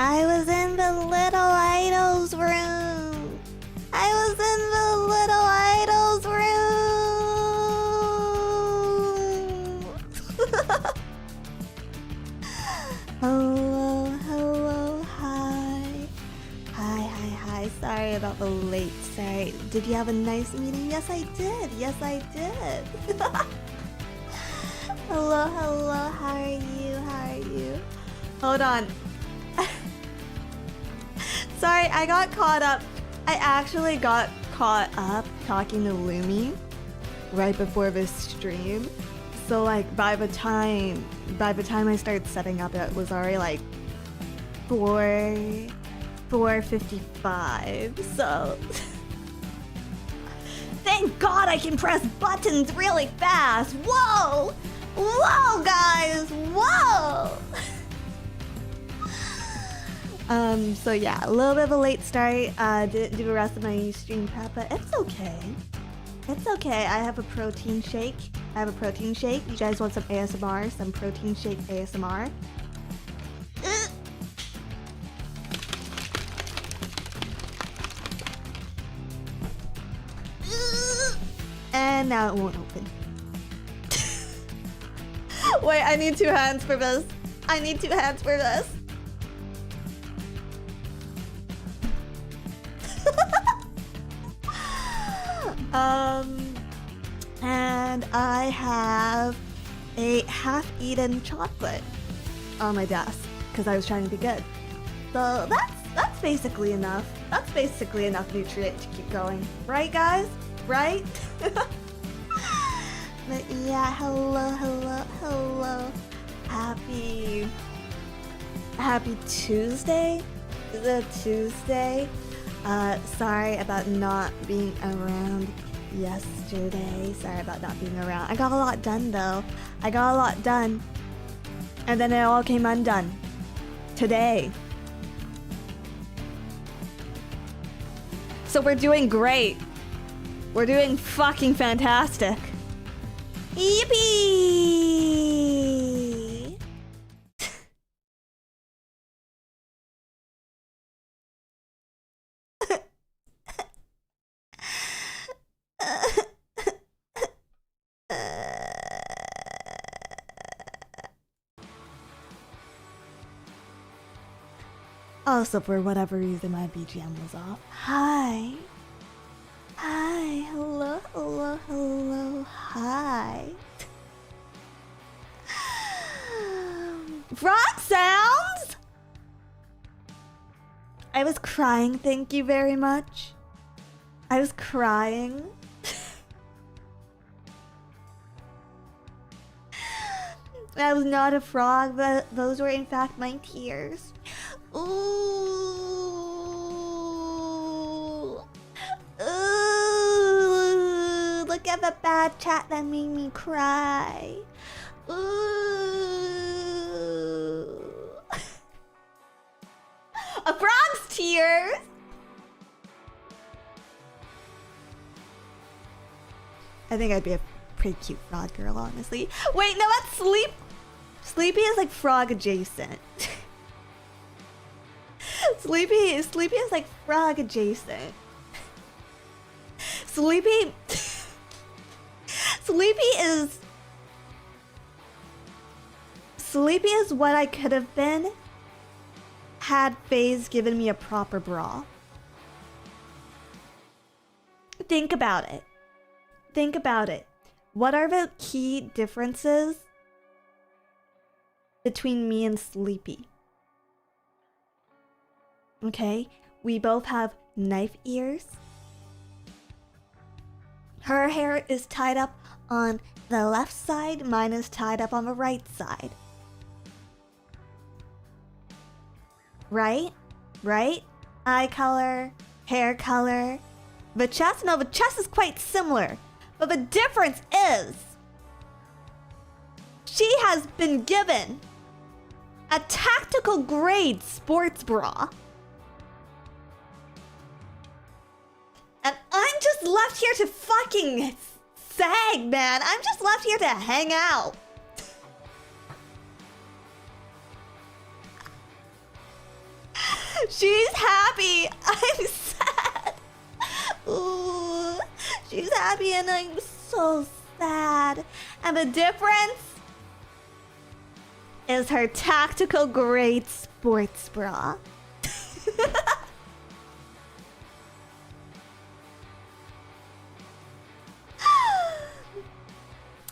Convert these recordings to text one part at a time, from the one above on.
I was in the Little Idols room. I was in the Little Idols room. Hello, hello, hi. Hi. Sorry about the late. Sorry. Did you have a nice meeting? Yes, I did. Hello. How are you? Hold on. Sorry, I got caught up. I actually got caught up talking to Lumi right before this stream. So like by the time I started setting up, it was already like 4:55. So thank God I can press buttons really fast. Whoa, guys, whoa. So yeah, a little bit of a late start. Didn't do the rest of my stream prep, but it's okay. I have a protein shake. You guys want some ASMR? Some protein shake ASMR? And now it won't open. Wait, I need 2 hands for this. And I have a half-eaten chocolate on my desk because I was trying to be good. So that's basically enough. That's basically enough nutrient to keep going, right, guys? Right? But yeah, hello. Happy Tuesday. Is it Tuesday? Sorry about not being around yesterday. I got a lot done though. And then it all came undone. Today. So we're doing great. We're doing fucking fantastic. Yippee! Also, for whatever reason, my BGM was off. Hi, hello, hi. Frog sounds? I was crying, thank you very much. I was crying. That was not a frog, but those were in fact my tears. Ooh, look at the bad chat that made me cry. Ooh. A frog's tears? I think I'd be a pretty cute frog girl, honestly. Wait, no, that's Sleepy is like frog adjacent. Sleepy is like frog adjacent. Sleepy is what I could have been had FaZe given me a proper bra. Think about it. What are the key differences between me and Sleepy? Okay, we both have knife ears. Her hair is tied up on the left side, mine is tied up on the right side. Right? Eye color, hair color. The chest is quite similar. But the difference is she has been given a tactical grade sports bra. And I'm just left here to fucking sag, man. I'm just left here to hang out. She's happy. I'm sad. Ooh, she's happy and I'm so sad. And the difference is her tactical grade sports bra.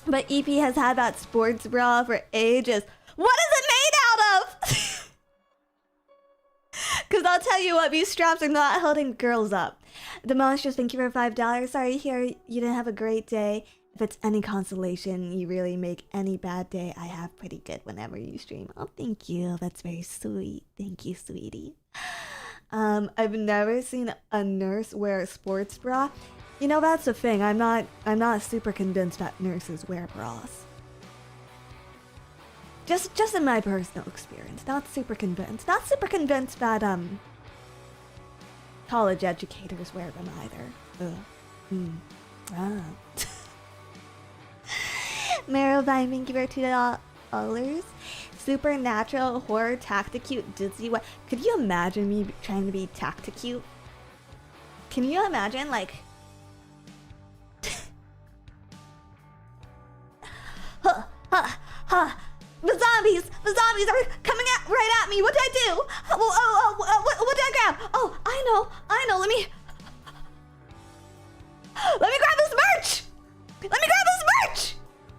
But EP has had that sports bra for ages. What is it made out of? Because I'll tell you what, these straps are not holding girls up. Demonstrous, thank you for $5. Sorry to hear you didn't have a great day. If it's any consolation, you really make any bad day I have pretty good whenever you stream. Oh, thank you. That's very sweet. Thank you, sweetie. I've never seen a nurse wear a sports bra. You know, that's the thing. I'm not super convinced that nurses wear bras. Just in my personal experience, not super convinced. Not super convinced that college educators wear them either. Marrowvine, thank you for $2. Supernatural horror tacticute dizzy. What? Could you imagine me trying to be tacticute? Can you imagine, like? The zombies are coming right at me. What do I do? What do I grab? Oh, I know. Let me grab this merch.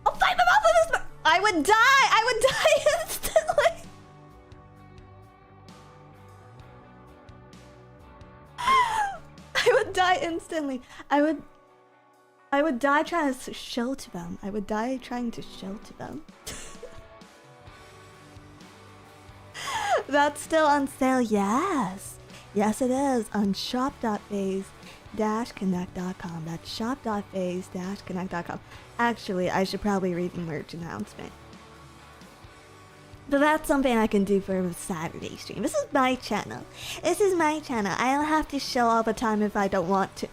I'll fight them off of this. I would die instantly. I would die instantly. I would die trying to shelter them. That's still on sale, yes. Yes, it is on shop.phase-connect.com. That's shop.phase-connect.com. Actually, I should probably read the merch announcement. But that's something I can do for a Saturday stream. This is my channel. I don't have to show all the time if I don't want to.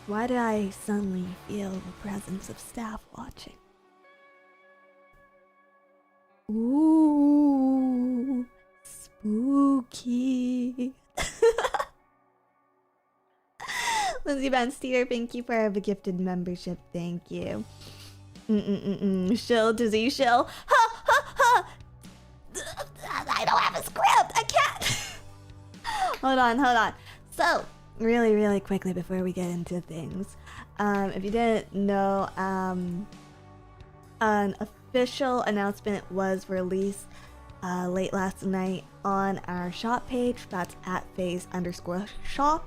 Why do I suddenly feel the presence of staff watching? Ooh, spooky. Lindsay Van Steer, thank you for the gifted membership. Thank you. Shill, dizzy, shill. I don't have a script. I can't. Hold on. So, really quickly before we get into things, if you didn't know, an official announcement was released late last night on our shop page. That's at phase_shop.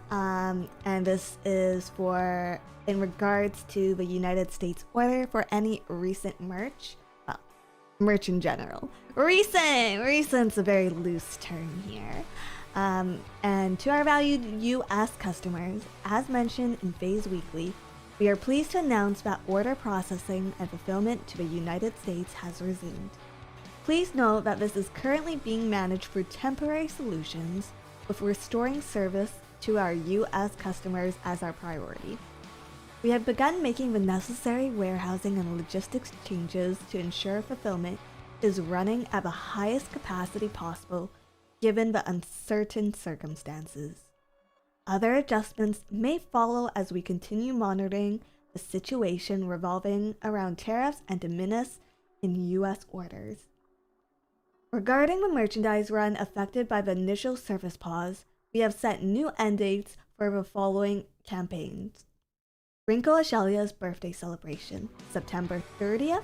And this is for in regards to the United States order for any recent merch. Well, merch in general. Recent's a very loose term here. And to our valued US customers, as mentioned in Phase Weekly, we are pleased to announce that order processing and fulfillment to the United States has resumed. Please note that this is currently being managed through temporary solutions, with restoring service to our US customers as our priority. We have begun making the necessary warehousing and logistics changes to ensure fulfillment is running at the highest capacity possible given the uncertain circumstances. Other adjustments may follow as we continue monitoring the situation revolving around tariffs and de minimis in US orders. Regarding the merchandise run affected by the initial service pause, we have set new end dates for the following campaigns. Rinko Ashelia's birthday celebration, September 30th.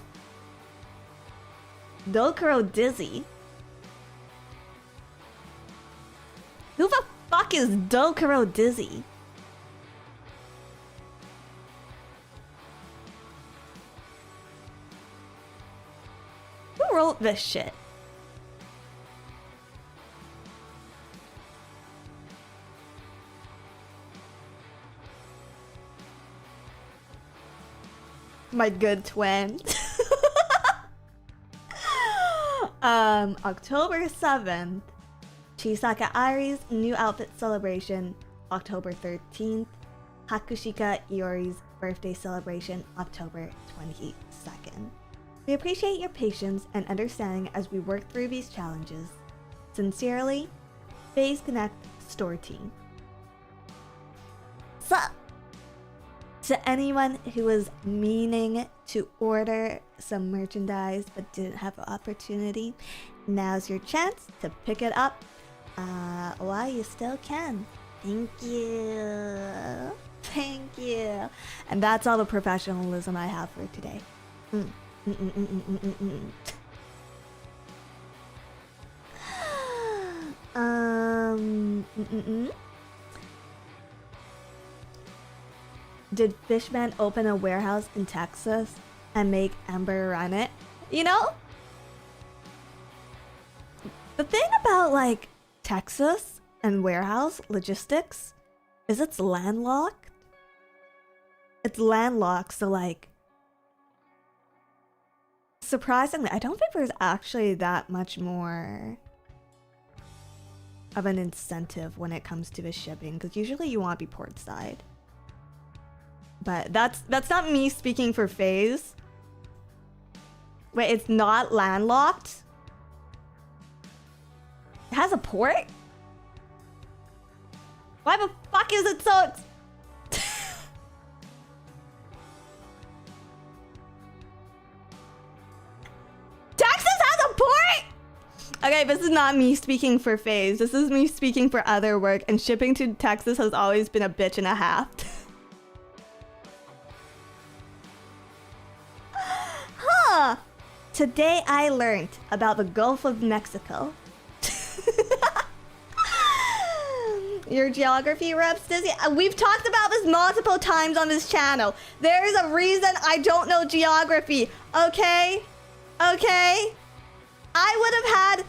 Dokuro Dizzy. Who the fuck is Dokuro Dizzy? Who wrote this shit? My good twin. October 7th, Chisaka Ari's new outfit celebration, October 13th, Hakushika Iori's birthday celebration, October 22nd. We appreciate your patience and understanding as we work through these challenges. Sincerely, Phase Connect Store Team. So, to anyone who was meaning to order some merchandise but didn't have the opportunity, now's your chance to pick it up while you still can. Thank you. Thank you. And that's all the professionalism I have for today. Did Fishman open a warehouse in Texas and make Ember run it? You know? The thing about, like, Texas and warehouse logistics is it's landlocked. It's landlocked, so, like, surprisingly, I don't think there's actually that much more of an incentive when it comes to the shipping, because usually you want to be port side. But that's not me speaking for FaZe. Wait, it's not landlocked? It has a port? Why the fuck is it so... Texas has a port?! Okay, this is not me speaking for FaZe. This is me speaking for other work, and shipping to Texas has always been a bitch and a half. Huh! Today I learned about the Gulf of Mexico. Your geography reps, Dizzy? We've talked about this multiple times on this channel. There's a reason I don't know geography, okay? Okay? I would have had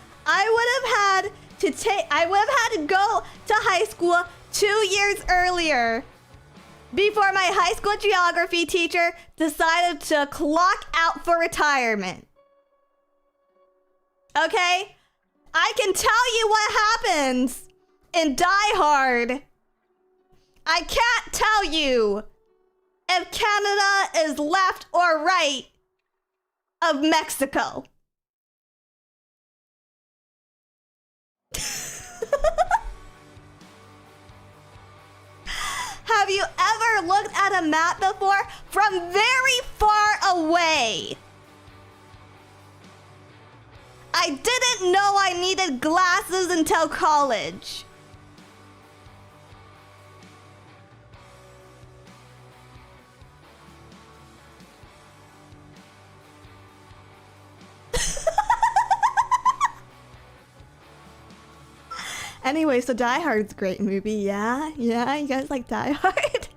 to go to high school 2 years earlier before my high school geography teacher decided to clock out for retirement. Okay? I can tell you what happens in Die Hard. I can't tell you if Canada is left or right of Mexico. Have you ever looked at a map before from very far away? I didn't know I needed glasses until college. Anyway, so Die Hard's a great movie, yeah? Yeah, you guys like Die Hard?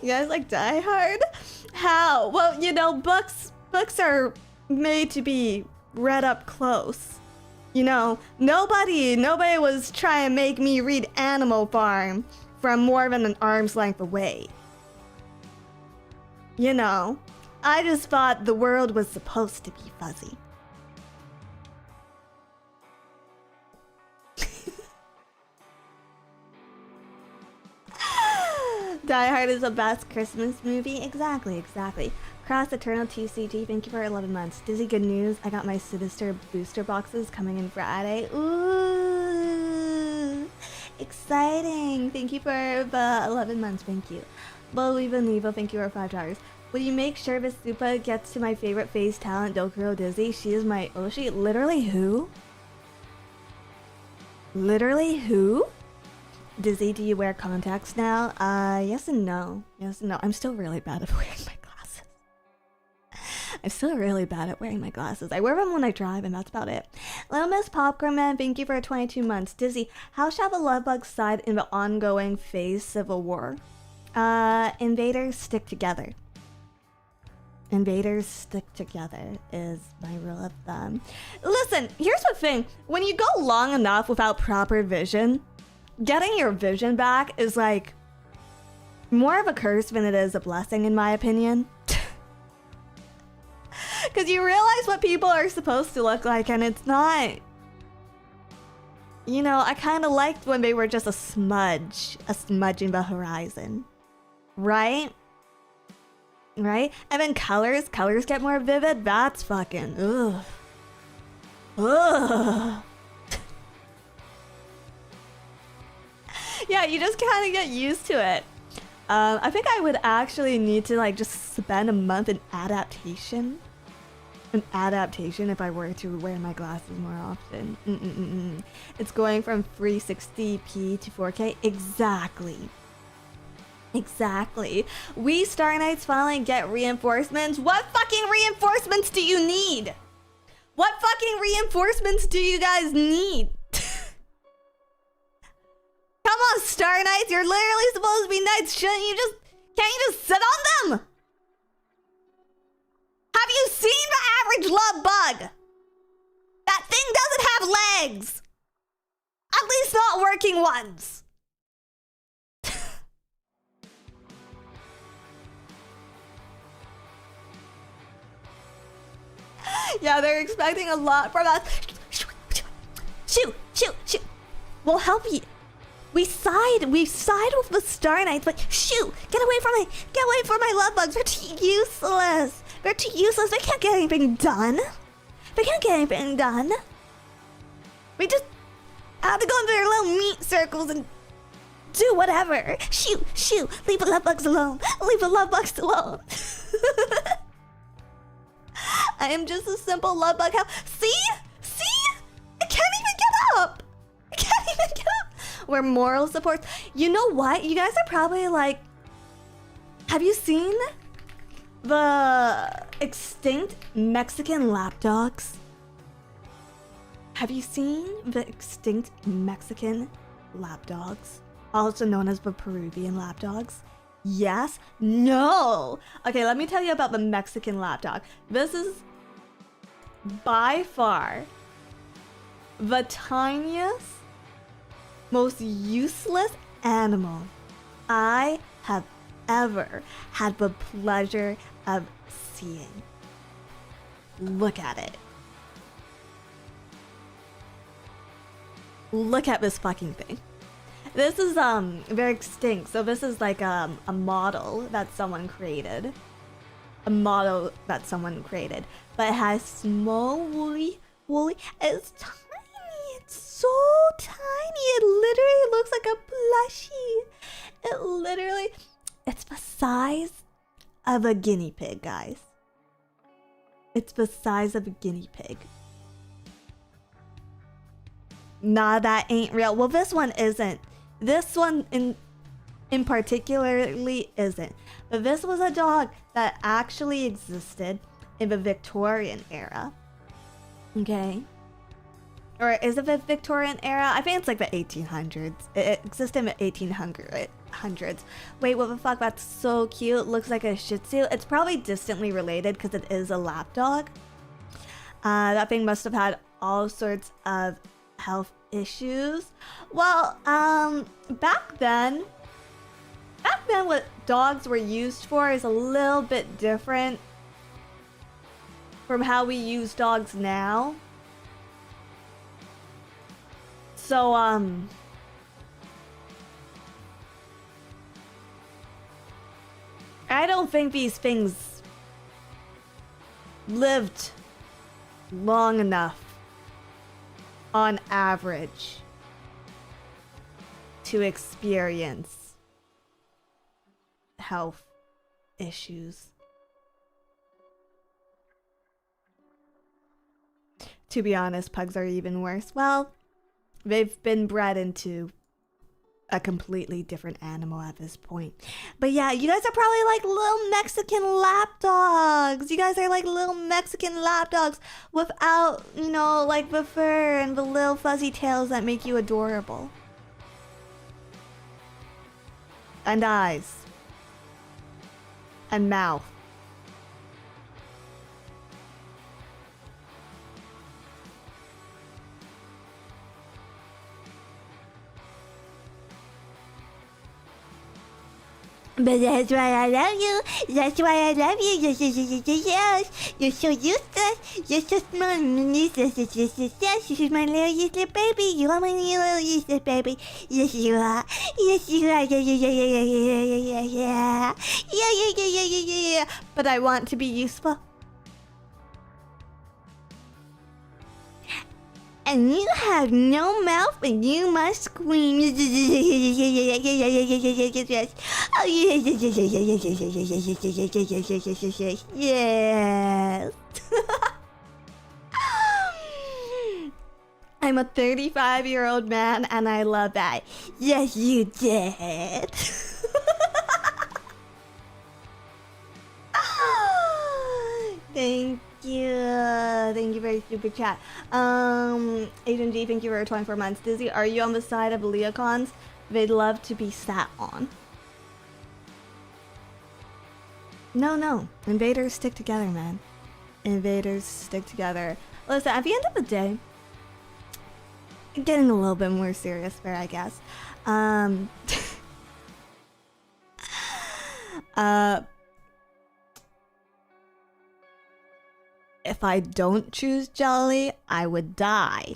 You guys like Die Hard? How? Well, you know, books are made to be read up close. You know, nobody was trying to make me read Animal Farm from more than an arm's length away. You know, I just thought the world was supposed to be fuzzy. Die Hard is the best Christmas movie. Exactly. Cross Eternal TCG, thank you for 11 months. Dizzy, good news. I got my Sinister booster boxes coming in Friday. Ooh, exciting. Thank you for the 11 months. Thank you. Nevo, thank you for $5. Will you make sure the Supa gets to my favorite FaZe talent, Dokuro Dizzy? She is my Oshi. Literally who? Literally who? Dizzy, do you wear contacts now? Yes and no. Yes and no. I'm still really bad at wearing my glasses. I wear them when I drive, and that's about it. Little Miss Popcorn Man, thank you for 22 months. Dizzy, how shall the love bug side in the ongoing FaZe civil war? Invaders stick together. Invaders stick together is my rule of thumb. Listen, here's the thing. When you go long enough without proper vision, getting your vision back is like more of a curse than it is a blessing, in my opinion. Because you realize what people are supposed to look like, and it's not. You know, I kind of liked when they were just a smudge in the horizon. Right? right? And then colors get more vivid. That's fucking ugh. Ugh. Yeah, you just kind of get used to it. I think I would actually need to like just spend a month in adaptation. An adaptation if I were to wear my glasses more often. It's going from 360p to 4K. Exactly. We Star Knights finally get reinforcements. What fucking reinforcements do you need? What fucking reinforcements do you guys need? Come on, Star Knights, you're literally supposed to be knights. Can't you just sit on them? Have you seen the average love bug? That thing doesn't have legs. At least not working ones. Yeah, they're expecting a lot from us. Shoot. We'll help you. We side with the Star Knights, but shoot! Get away from my love bugs. They're too useless. They can't get anything done. We just have to go into their little meat circles and do whatever. Shoot. Leave the love bugs alone. I am just a simple love bug. See? I can't even get up. We're moral support. You know what? You guys are probably like, have you seen the extinct Mexican lapdogs? Also known as the Peruvian lapdogs? Yes? No! Okay, let me tell you about the Mexican lapdog. This is by far the tiniest, most useless animal I have ever had the pleasure of seeing. Look at it. Look at this fucking thing. This is very extinct, so this is like a model that someone created. But it has small woolly, it's tiny. It's so tiny. It literally looks like a plushie. It's the size of a guinea pig, guys. It's the size of a guinea pig. Nah, that ain't real. Well, this one isn't. This one in particularly isn't. But this was a dog that actually existed in the Victorian era. Okay? Or is it the Victorian era? I think it's like the 1800s. It existed in the 1800s. Wait, what the fuck? That's so cute. Looks like a Shih Tzu. It's probably distantly related because it is a lapdog. That thing must have had all sorts of health issues. Well, back then what dogs were used for is a little bit different from how we use dogs now. So, I don't think these things lived long enough on average to experience health issues. To be honest, pugs are even worse. Well, they've been bred into a completely different animal at this point. But yeah, you guys are probably like little Mexican lapdogs. You guys are like little Mexican lapdogs without, you know, like the fur and the little fuzzy tails that make you adorable. And eyes. And mouth. But that's why I love you. That's why I love you. Yes. You're so useless. You're so small. Useless. This is my little useless baby. You are my little useless baby. Yes, you are. Yes, you are. Yeah. yeah, but I want to be useful. And you have no mouth and you must scream. Yes. I'm a 35-year-old man and I love that. Yes, you did. Thank you. Thank you for the super chat. Agent G, thank you for 24 months. Dizzy, are you on the side of Leocons? They'd love to be sat on. No. Invaders stick together, man. Invaders stick together. Listen, at the end of the day, getting a little bit more serious there, I guess. If I don't choose Jelly, I would die.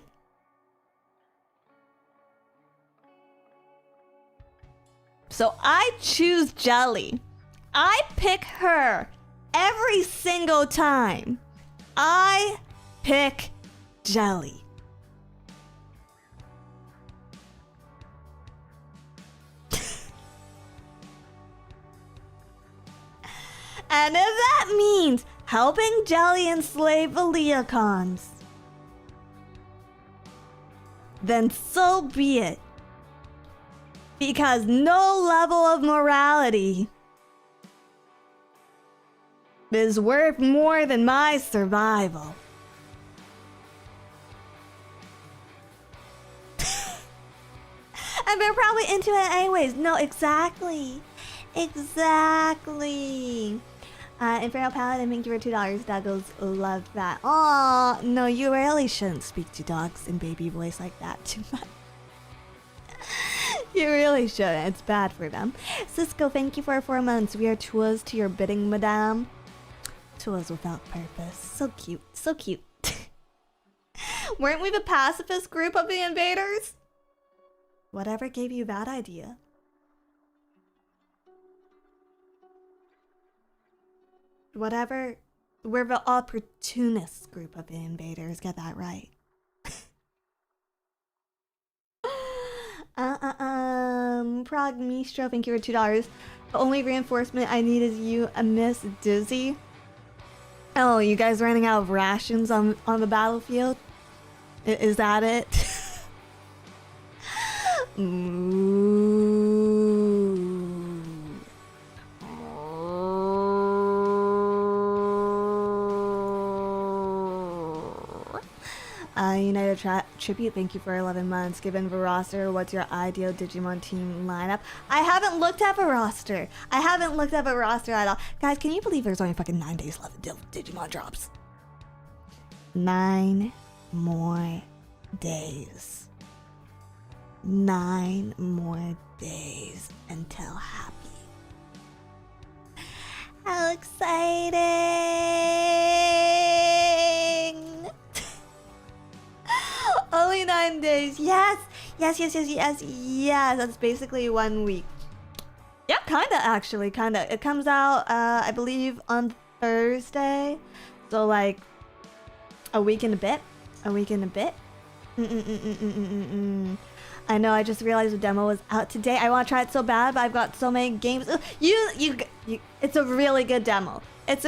So I choose Jelly. I pick her every single time. I pick Jelly. And if that means helping Jelly enslave the Leocons, then so be it. Because no level of morality is worth more than my survival. And they're probably into it anyways. No, exactly. Infernal Paladin, thank you for $2. Doggles, love that. Aw, no, you really shouldn't speak to dogs in baby voice like that too much. You really shouldn't. It's bad for them. Cisco, thank you for 4 months. We are tools to your bidding, madame. Tools without purpose. So cute. So cute. Weren't we the pacifist group of the invaders? Whatever gave you that idea? Whatever. We're the opportunist group of the invaders. Get that right. Prague Mistro, thank you for $2. The only reinforcement I need is you, Miss Dizzy. Oh, you guys running out of rations on the battlefield? Is that it? Ooh. United Tribute, thank you for 11 months. Given the roster, what's your ideal Digimon team lineup? I haven't looked at the roster. At all. Guys, can you believe there's only fucking 9 days left until Digimon drops? 9 more days. 9 more days until Happy. How exciting! Only 9 days. Yes. That's basically 1 week. Yeah, kinda actually. It comes out, I believe, on Thursday. So like a week and a bit. I know. I just realized the demo was out today. I want to try it so bad, but I've got so many games. It's a really good demo. There's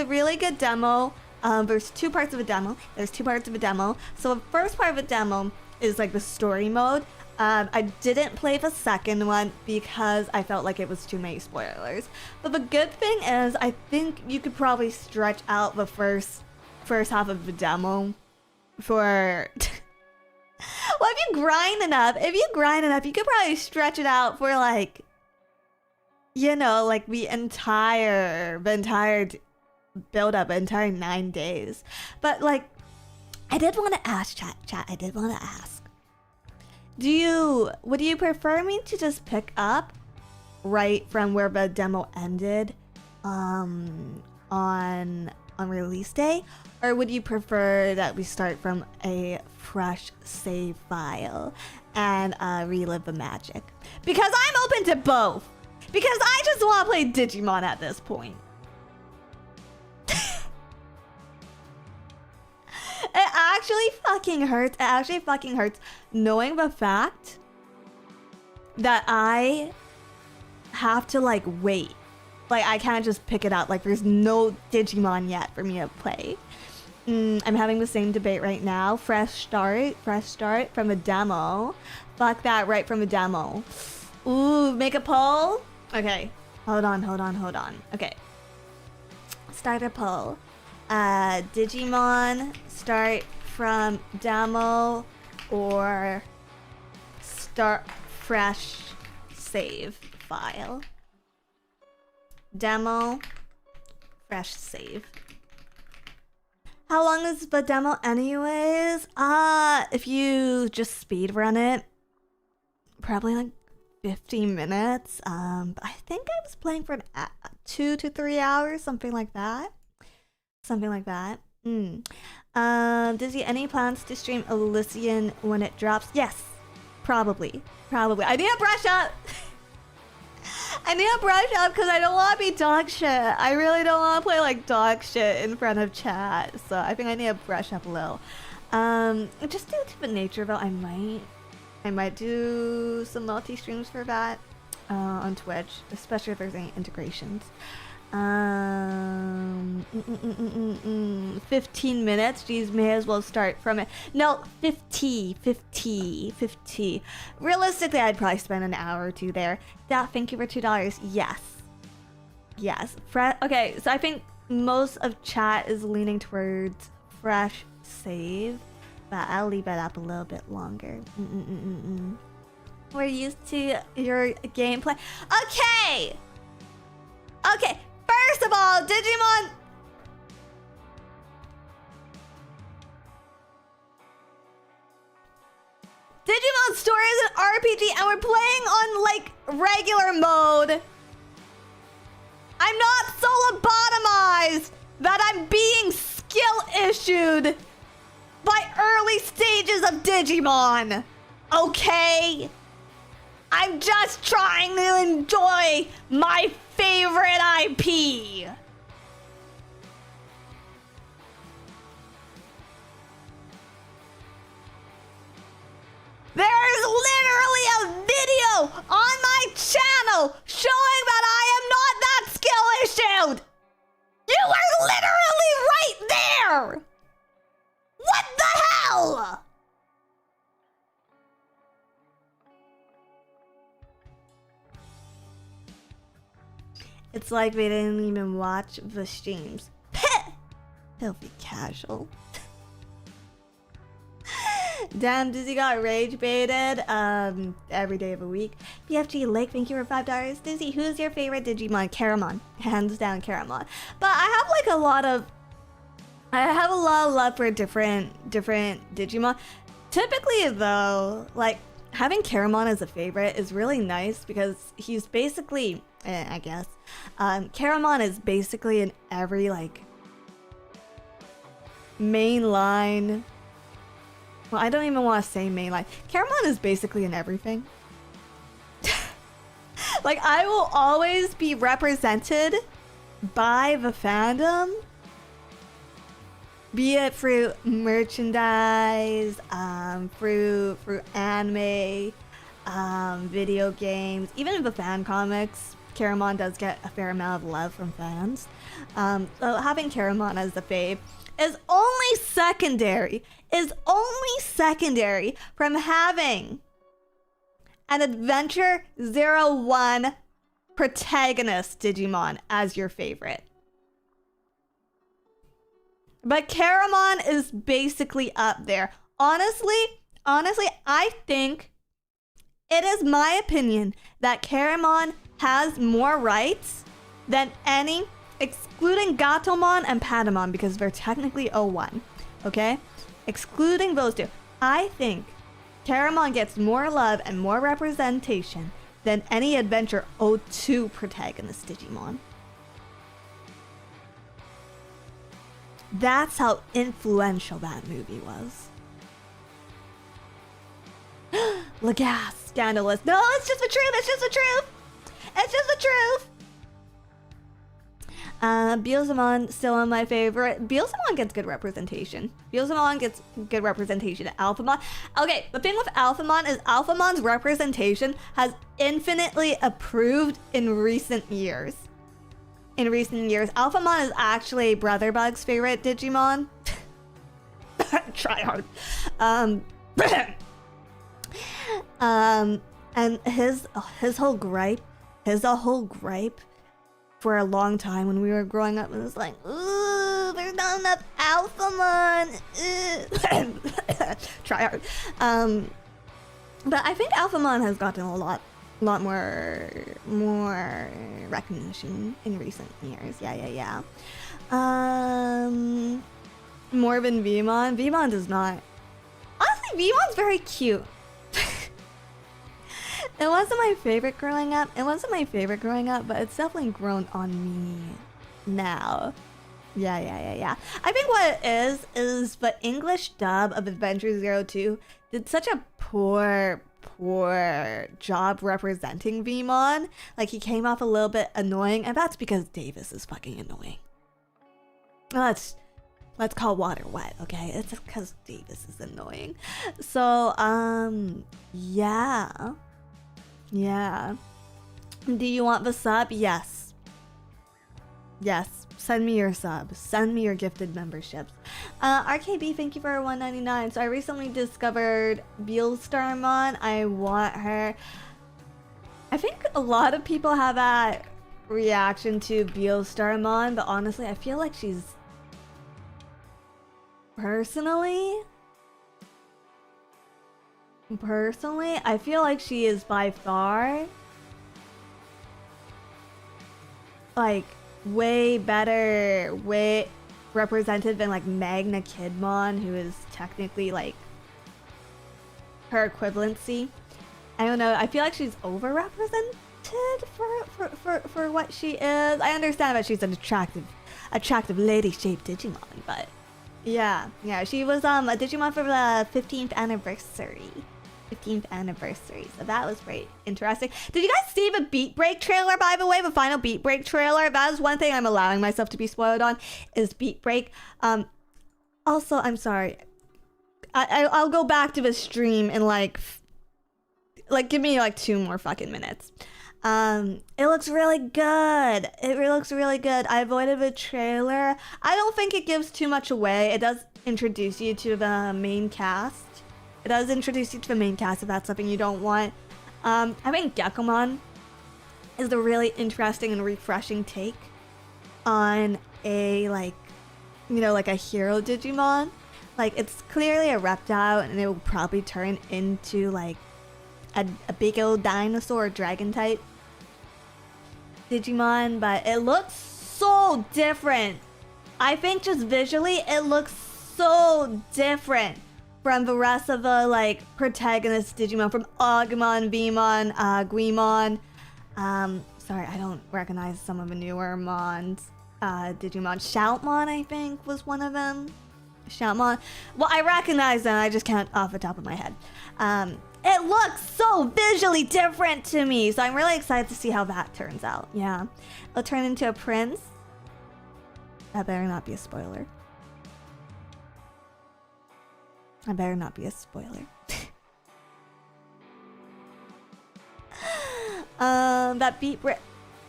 2 parts of a demo. So the first part of the demo is like the story mode. I didn't play the second one because I felt like it was too many spoilers. But the good thing is, I think you could probably stretch out the first half of the demo for. Well, if you grind enough, you could probably stretch it out for like, like the entire build up, entire 9 days. But like, I did want to ask chat. Would you prefer me to just pick up right from where the demo ended, on release day, or would you prefer that we start from a fresh save file and relive the magic? Because I'm open to both. Because I just want to play Digimon at this point. actually fucking hurts. It actually fucking hurts knowing the fact that I have to like wait. Like I can't just pick it up. Like there's no Digimon yet for me to play. I'm having the same debate right now. Fresh start from a demo. Fuck that, right from a demo. Ooh, make a poll? Okay, hold on. Okay. Start a poll. Digimon start from demo or start fresh save file. Demo, fresh save. How long is the demo anyways? If you just speed run it, probably like 15 minutes. I think I was playing for 2 to 3 hours, something like that. Dizzy, any plans to stream Elysian when it drops? Yes, probably. I need to brush up. Because I don't want to be dog shit. I really don't want to play like dog shit in front of chat. So I think I need to brush up a little. Just due to the nature though, I might do some multi streams for that on Twitch, especially if there's any integrations. 15 minutes. Geez, may as well start from it. No, 50. Realistically, I'd probably spend an hour or two there. Thank you for $2. Yes. Okay, so I think most of chat is leaning towards fresh save, but I'll leave it up a little bit longer. We're used to your gameplay. Okay. First of all, Digimon Story is an RPG and we're playing on like regular mode. I'm not so lobotomized that I'm being skill issued by early stages of Digimon. Okay? I'm just trying to enjoy my favorite IP. There's literally a video on my channel showing that I am not that skill issued. You were literally right there. What the hell? It's like they didn't even watch the streams. Filthy casual. Damn, Dizzy got rage baited every day of the week. BFG Lake, thank you for $5. Dizzy, who's your favorite Digimon? Caramon. Hands down Caramon. But I have like a lot of love for different Digimon. Typically though, like having Caramon as a favorite is really nice because he's basically, I guess, Caramon is basically in every like main line. Well, I don't even want to say main line. Caramon is basically in everything. Like, I will always be represented by the fandom. Be it through merchandise, through anime, video games, even the fan comics. Caramon does get a fair amount of love from fans. So having Caramon as the fave is only secondary from having an Adventure 01 protagonist Digimon as your favorite. But Caramon is basically up there. Honestly, I think it is my opinion that Caramon has more rights than any, excluding Gatomon and Patamon because they're technically 01, okay? Excluding those two, I think Caramon gets more love and more representation than any Adventure 02 protagonist Digimon. That's how influential that movie was. Lagas, scandalous. No, it's just the truth. Beelzemon, still one of my favorite. Beelzemon gets good representation. Beelzemon gets good representation. Alphamon. Okay, the thing with Alphamon is Alphamon's representation has infinitely improved in recent years. Alphamon is actually Brotherbug's favorite Digimon. Try hard. And his whole gripe for a long time when we were growing up, it was like, ooh, there's not enough Alphamon. Try hard. But I think Alphamon has gotten a lot more recognition in recent years. Yeah. More than Vmon. Vmon does not. Honestly, Vmon's very cute. It wasn't my favorite growing up, but it's definitely grown on me now. Yeah. I think what it is the English dub of Adventure 02 did such a poor job representing Vmon. Like, he came off a little bit annoying, and that's because Davis is fucking annoying. Let's call water wet, okay? It's because Davis is annoying. So, yeah. Do you want the sub? Yes. Send me your subs. Send me your gifted memberships. RKB, thank you for $1.99. So I recently discovered Beelstarmon. I want her. I think a lot of people have that reaction to Beelstarmon, but honestly, I feel like she's personally, I feel like she is by far like way better, way represented than like Magna Kidmon, who is technically like her equivalency. I don't know. I feel like she's overrepresented for what she is. I understand that she's an attractive lady-shaped Digimon, but yeah, she was a Digimon for the 15th anniversary. So that was very interesting. Did you guys see the Beat Break trailer, by the way? The final Beat Break trailer? That is one thing I'm allowing myself to be spoiled on, is Beat Break. Also, I'm sorry. I'll go back to the stream in like give me like 2 more fucking minutes. It looks really good. I avoided the trailer. I don't think it gives too much away. It does introduce you to the main cast. If that's something you don't want. I think Gekomon is a really interesting and refreshing take on a like a hero Digimon. Like, it's clearly a reptile, and it will probably turn into like a big old dinosaur or dragon type Digimon, but it looks so different. I think just visually it looks so different from the rest of the like protagonist Digimon, from Agumon, Vmon, Guimon. Sorry, I don't recognize some of the newer Mons. Digimon. Shoutmon, I think, was one of them. Shoutmon. Well, I recognize them, I just can't off the top of my head. It looks so visually different to me, so I'm really excited to see how that turns out. Yeah. It'll turn into a prince. That better not be a spoiler. That Beat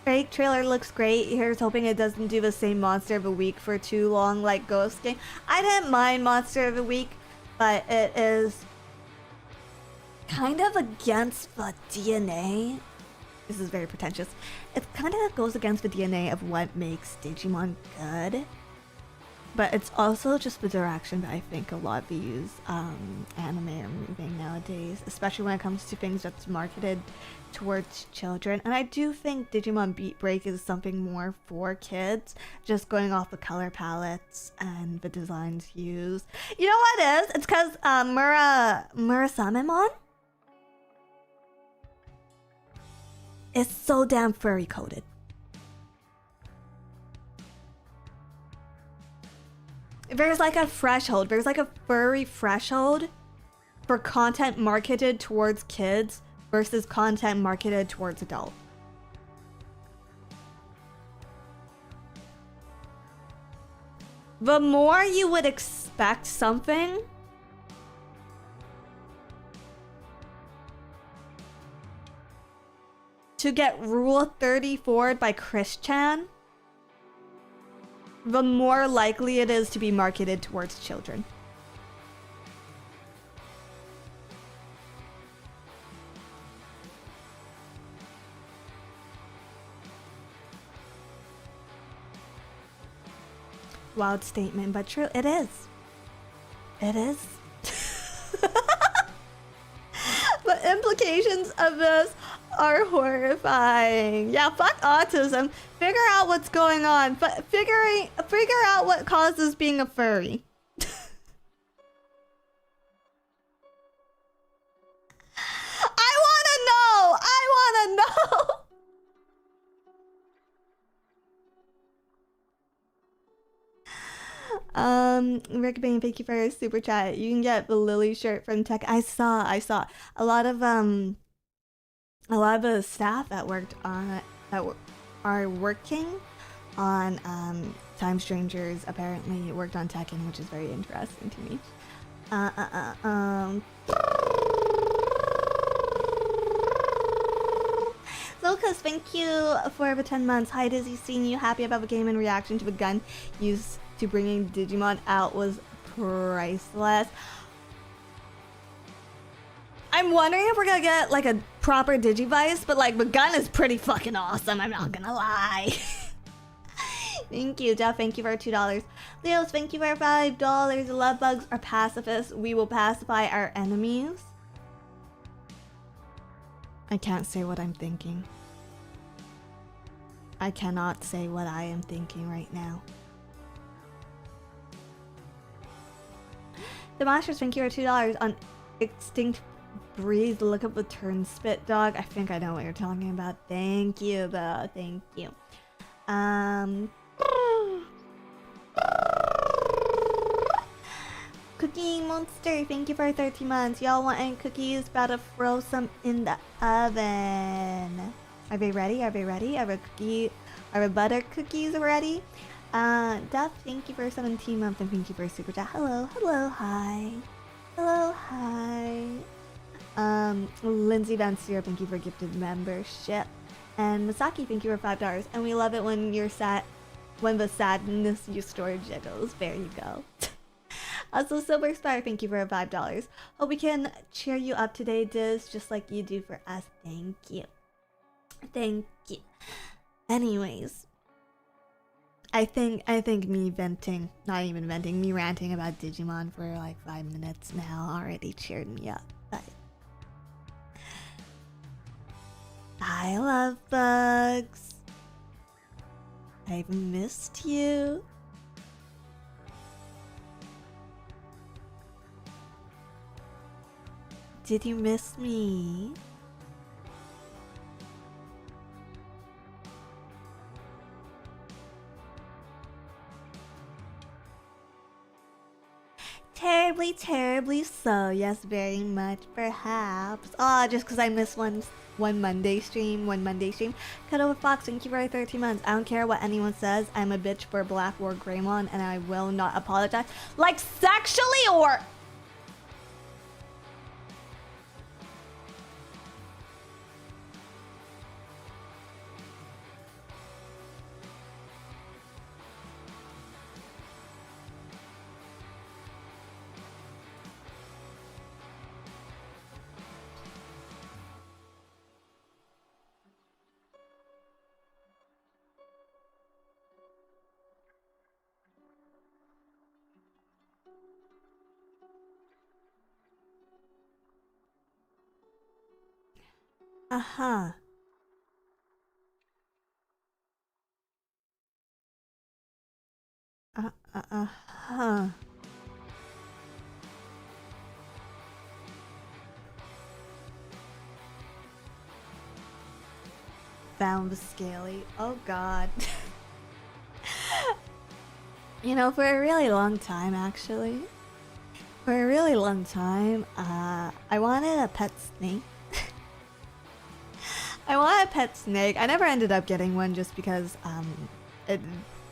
Break trailer looks great. Here's hoping it doesn't do the same Monster of the Week for too long like Ghost Game. I didn't mind Monster of the Week, but it is kind of against the DNA. This is very pretentious. It kind of goes against the DNA of what makes Digimon good. But it's also just the direction that I think a lot of these anime are moving nowadays, especially when it comes to things that's marketed towards children. And I do think Digimon Beat Break is something more for kids, just going off the color palettes and the designs used. You know what it is? It's because Murasamemon is so damn furry coded. There's like a threshold. There's like a furry threshold for content marketed towards kids versus content marketed towards adults. the more you would expect something, to get Rule 34'd by Chris Chan, the more likely it is to be marketed towards children. Wild statement, but true. It is. It is. The implications of this are horrifying. Yeah, fuck autism. Figure out what's going on. But figure out what causes being a furry. I wanna know! I wanna know! Rick Bain, thank you for your super chat. You can get the Lily shirt from Tech. I saw a lot of the staff that worked on are working on Time Strangers apparently worked on Tekken, which is very interesting to me. Lucas, thank you for the 10 months. Hi Dizzy, seeing you happy about the game in reaction to the gun used to bringing Digimon out was priceless. I'm wondering if we're gonna get like a proper Digivice, but like the gun is pretty fucking awesome, I'm not gonna lie. Thank you, Jeff, thank you for $2. Leos, thank you for $5. Love bugs are pacifists. We will pacify our enemies. I can't say what I'm thinking. I cannot say what I am thinking right now. The Masters, thank you for $2 on Extinct Breeze. Look up the turn spit dog. I think I know what you're talking about. Thank you though. Thank you. Cookie Monster, thank you for 13 months. Y'all want any cookies? About to throw some in the oven. Are they ready? Are they ready? Are the butter cookies ready? Duff, thank you for 17 months and thank you for super chat. Hello, hello, hi. Hello, hi. Lindsay Vansier, thank you for gifted membership. And Masaki, thank you for $5. And we love it when you're sad, when the sadness you store jiggles. There you go. Also, Silver Star, thank you for $5. Hope we can cheer you up today, Diz, just like you do for us. Thank you. Thank you. Anyways, I think me venting, not even venting, me ranting about Digimon for like 5 minutes now already cheered me up. But I love bugs. I've missed you. Did you miss me? Terribly, terribly so. Yes, very much, perhaps. Oh, just because I missed one Monday stream. Cuddle with Fox, thank you for 13 months. I don't care what anyone says. I'm a bitch for Black War Greymon, and I will not apologize. Like, sexually or... Uh-huh. Uh-huh. Found the Scaly. Oh god. You know, for a really long time, actually. For a really long time, I wanted a pet snake. I want a pet snake. I never ended up getting one just because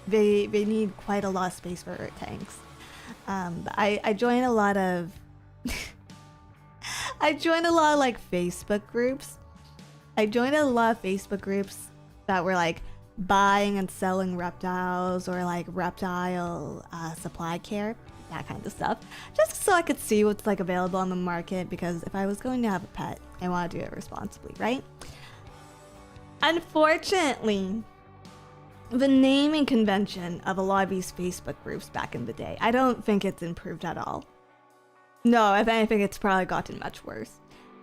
they need quite a lot of space for tanks. I join a lot of I joined a lot of like Facebook groups. I joined a lot of Facebook groups that were like buying and selling reptiles or like reptile supply care, that kind of stuff, just so I could see what's like available on the market, because if I was going to have a pet, I want to do it responsibly, right? Unfortunately, the naming convention of a lot of these Facebook groups back in the day, I don't think it's improved at all. No, if anything, it's probably gotten much worse.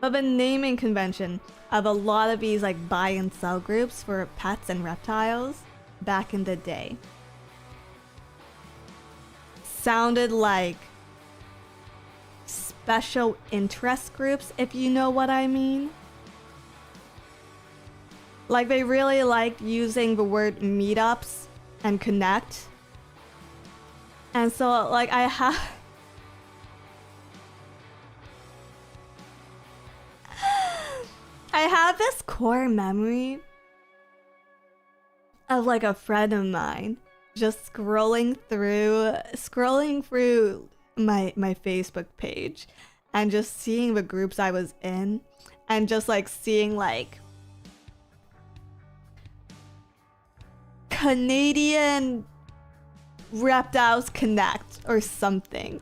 But the naming convention of a lot of these like buy and sell groups for pets and reptiles back in the day sounded like special interest groups, if you know what I mean. Like, they really liked using the word meetups and connect. And so, like, I have this core memory of like a friend of mine just scrolling through my Facebook page and just seeing the groups I was in and just like seeing like Canadian Reptiles Connect or something.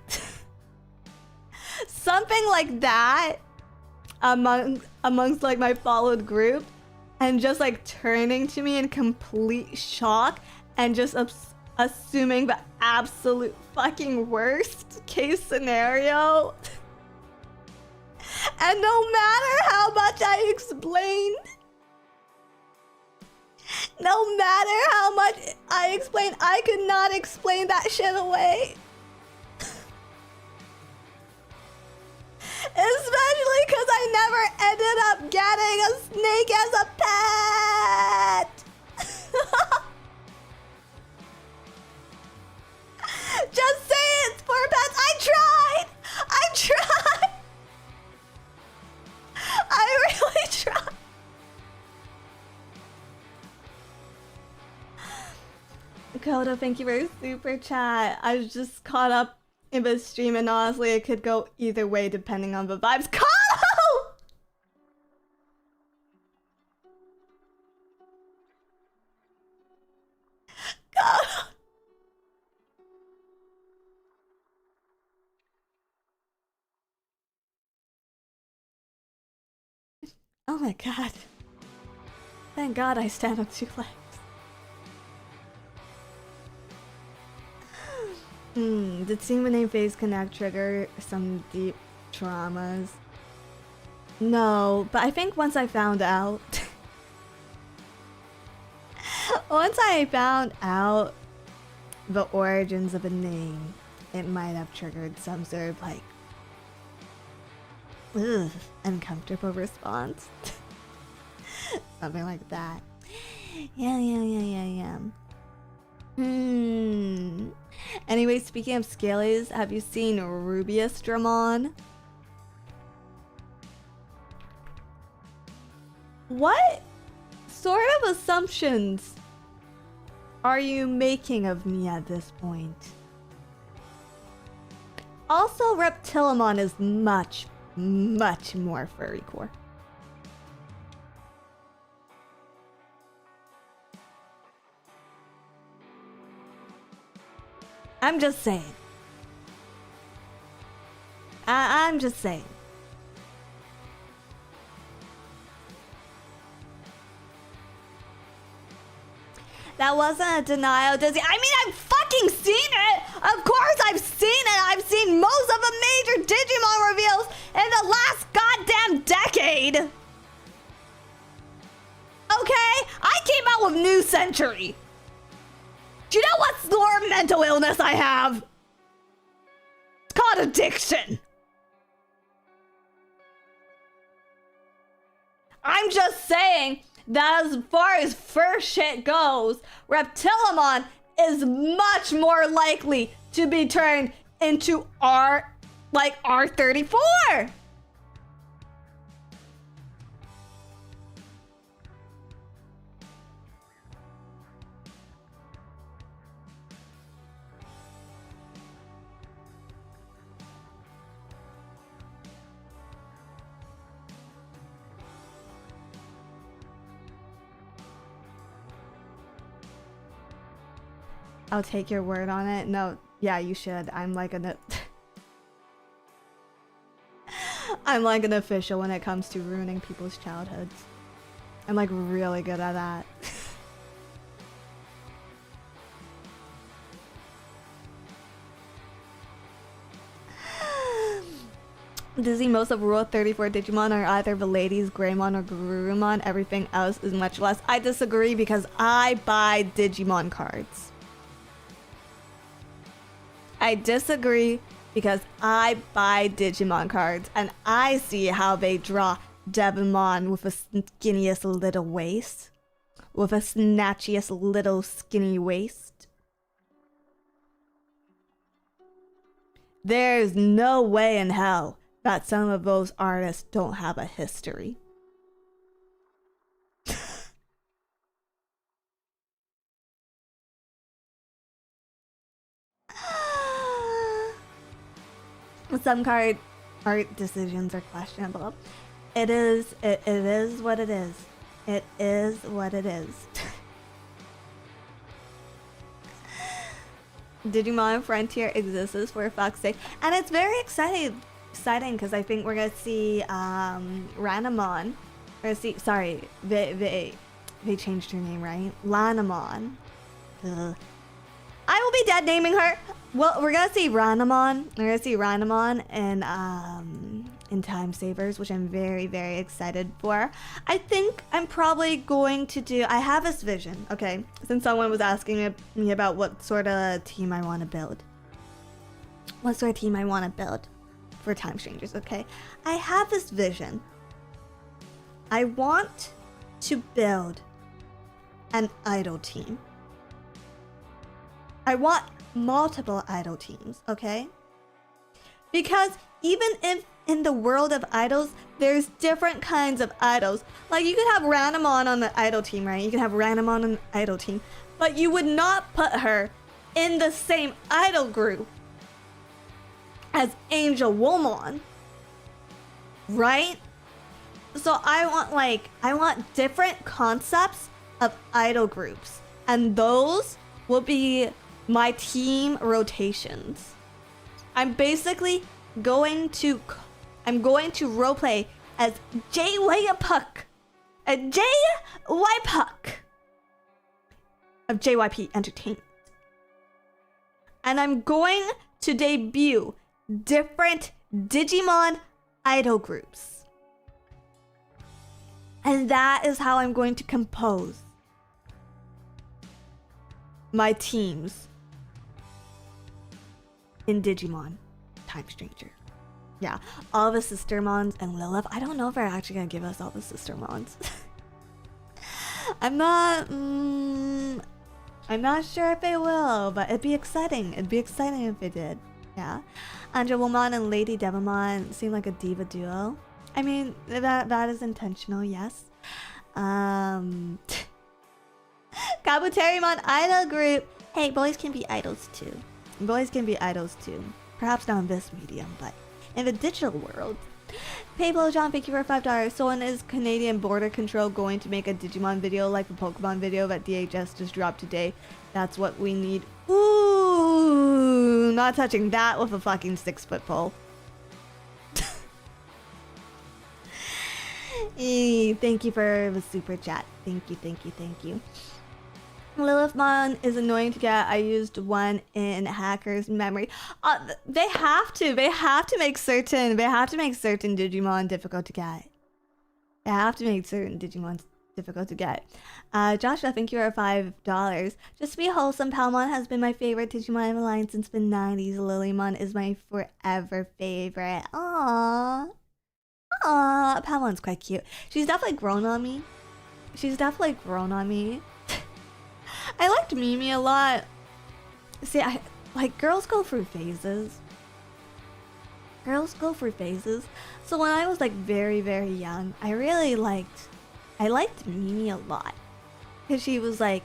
Something like that amongst like my followed group, and just like turning to me in complete shock and just assuming the absolute fucking worst case scenario. And no matter how much I explained, I could not explain that shit away. Especially because I never ended up getting a snake as a pet. Just say it's for pets. I tried. I really tried. Kodo, thank you for your super chat. I was just caught up in the stream, and honestly, it could go either way depending on the vibes. Kodo! Kodo! Oh my god. Thank God I stand on 2 legs. Did seeing the name Phase Connect trigger some deep traumas? No, but I think once I found out... once I found out the origins of a name, it might have triggered some sort of like... uncomfortable response. Something like that. Yeah. Anyway, speaking of Scalies, have you seen Rubius Dramon? What sort of assumptions are you making of me at this point? Also, Reptilimon is much more furry core. I'm just saying. I'm just saying. That wasn't a denial, Dizzy. I mean, I've fucking seen it! Of course I've seen it! I've seen most of the major Digimon reveals in the last goddamn decade! Okay? I came out with New Century. Do you know what sort of mental illness I have? It's called addiction. I'm just saying that as far as first shit goes, Reptilimon is much more likely to be turned into R34. I'll take your word on it. No, yeah, you should. I'm like an I'm like an official when it comes to ruining people's childhoods. I'm like really good at that. Disney, most of Rule 34 Digimon are either Velides, Greymon, or Garurumon. Everything else is much less. I disagree because I buy Digimon cards. I disagree because I buy Digimon cards and I see how they draw Devimon with a skinniest little waist. With a snatchiest little skinny waist. There's no way in hell that some of those artists don't have a history. Some card art decisions are questionable. It is what it is. It is what it is. Digimon Frontier exists for fuck's sake, and it's very exciting because I think we're gonna see Ranamon. We're gonna see, sorry, they changed her name, right? Lanamon. Ugh. I will be dead naming her. Well, we're gonna see Ranamon. We're gonna see Ranamon in Time Savers, which I'm very, very excited for. I think I'm probably going to do. I have this vision, okay? Since someone was asking me about what sort of team I want to build. What sort of team I want to build for Time Strangers, okay? I have this vision. I want to build an idol team. I want multiple idol teams, okay? Because even if in the world of idols, there's different kinds of idols. Like you could have Ranamon on the idol team, right? You can have Ranamon on the idol team, but you would not put her in the same idol group as Angel Woolmon, right? So I want different concepts of idol groups, and those will be my team rotations. I'm basically going to roleplay as JYPuck, a JYPuck of JYP Entertainment, and I'm going to debut different Digimon idol groups, and that is how I'm going to compose my teams in Digimon Time Stranger. Yeah, all the Sistermons and Lilith. I don't know if they're actually gonna give us all the Sistermons. I'm not sure if they will, but it'd be exciting. It'd be exciting if they did. Yeah, Angelomon and Lady Devimon seem like a diva duo. I mean, that is intentional, yes. Kabuterimon idol group. Hey, boys can be idols too. Boys can be idols too. Perhaps not in this medium, but in the digital world. Pablo John, thank you for $5. Someone is Canadian Border Control going to make a Digimon video like the Pokemon video that DHS just dropped today. That's what we need. Ooh, not touching that with a fucking 6-foot pole. Thank you for the super chat. Thank you. Lilithmon is annoying to get. I used one in Hacker's memory. They have to make certain Digimon difficult to get. They have to make certain Digimon difficult to get. Joshua, thank you for $5. Just to be wholesome, Palmon has been my favorite Digimon line since the 90s. Lilymon is my forever favorite. Aww, Palmon's quite cute. She's definitely grown on me. I liked Mimi a lot. See, girls go through phases. So when I was like very, very young, I liked Mimi a lot. Because she was like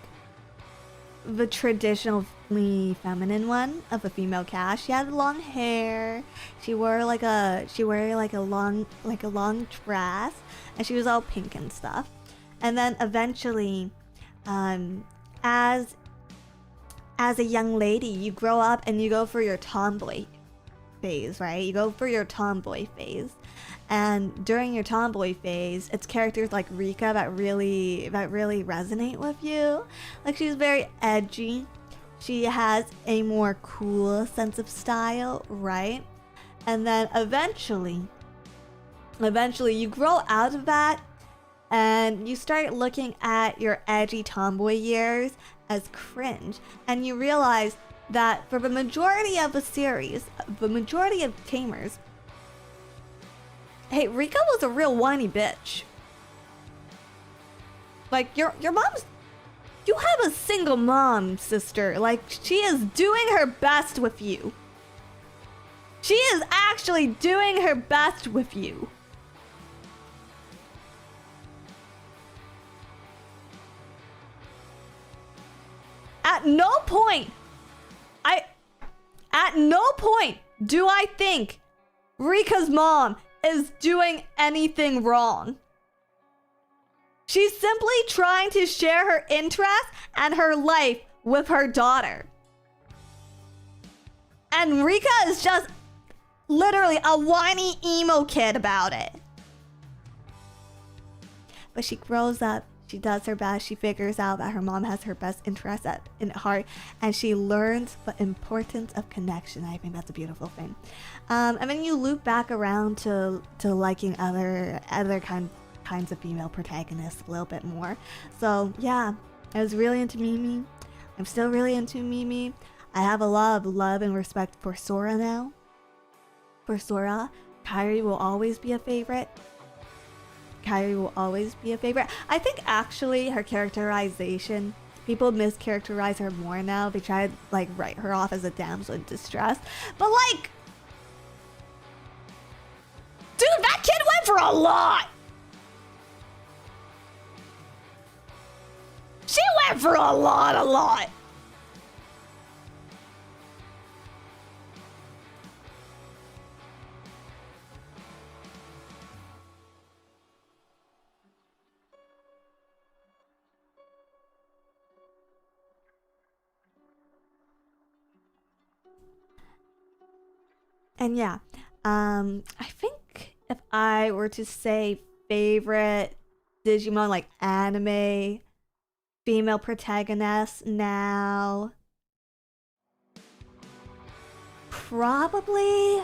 the traditionally feminine one of a female cast. She had long hair. She wore like a long dress, and she was all pink and stuff. And then eventually, as as a young lady, you grow up and you go for your tomboy phase, right? You go for your tomboy phase. And during your tomboy phase, it's characters like Rika that really resonate with you. Like, she's very edgy. She has a more cool sense of style, right? And then eventually you grow out of that and you start looking at your edgy tomboy years as cringe. And you realize that for the majority of the series, the majority of Tamers, hey, Rika was a real whiny bitch. Like, your mom's... You have a single mom, sister. Like, she is doing her best with you. She is actually doing her best with you. At no point do I think Rika's mom is doing anything wrong. She's simply trying to share her interests and her life with her daughter. And Rika is just literally a whiny emo kid about it. But she grows up, she does her best, she figures out that her mom has her best interests in heart, and she learns the importance of connection. I think that's a beautiful thing. And then you loop back around to liking other kinds of female protagonists a little bit more. So yeah, I was really into Mimi. I'm still really into Mimi. I have a lot of love and respect for Sora now. For Sora, Kairi will always be a favorite. Kairi will always be a favorite. I think actually her characterization, people mischaracterize her more now. They try to like write her off as a damsel in distress. But like, dude, that kid went for a lot. She went for a lot. And yeah, I think if I were to say favorite Digimon like anime female protagonist now, probably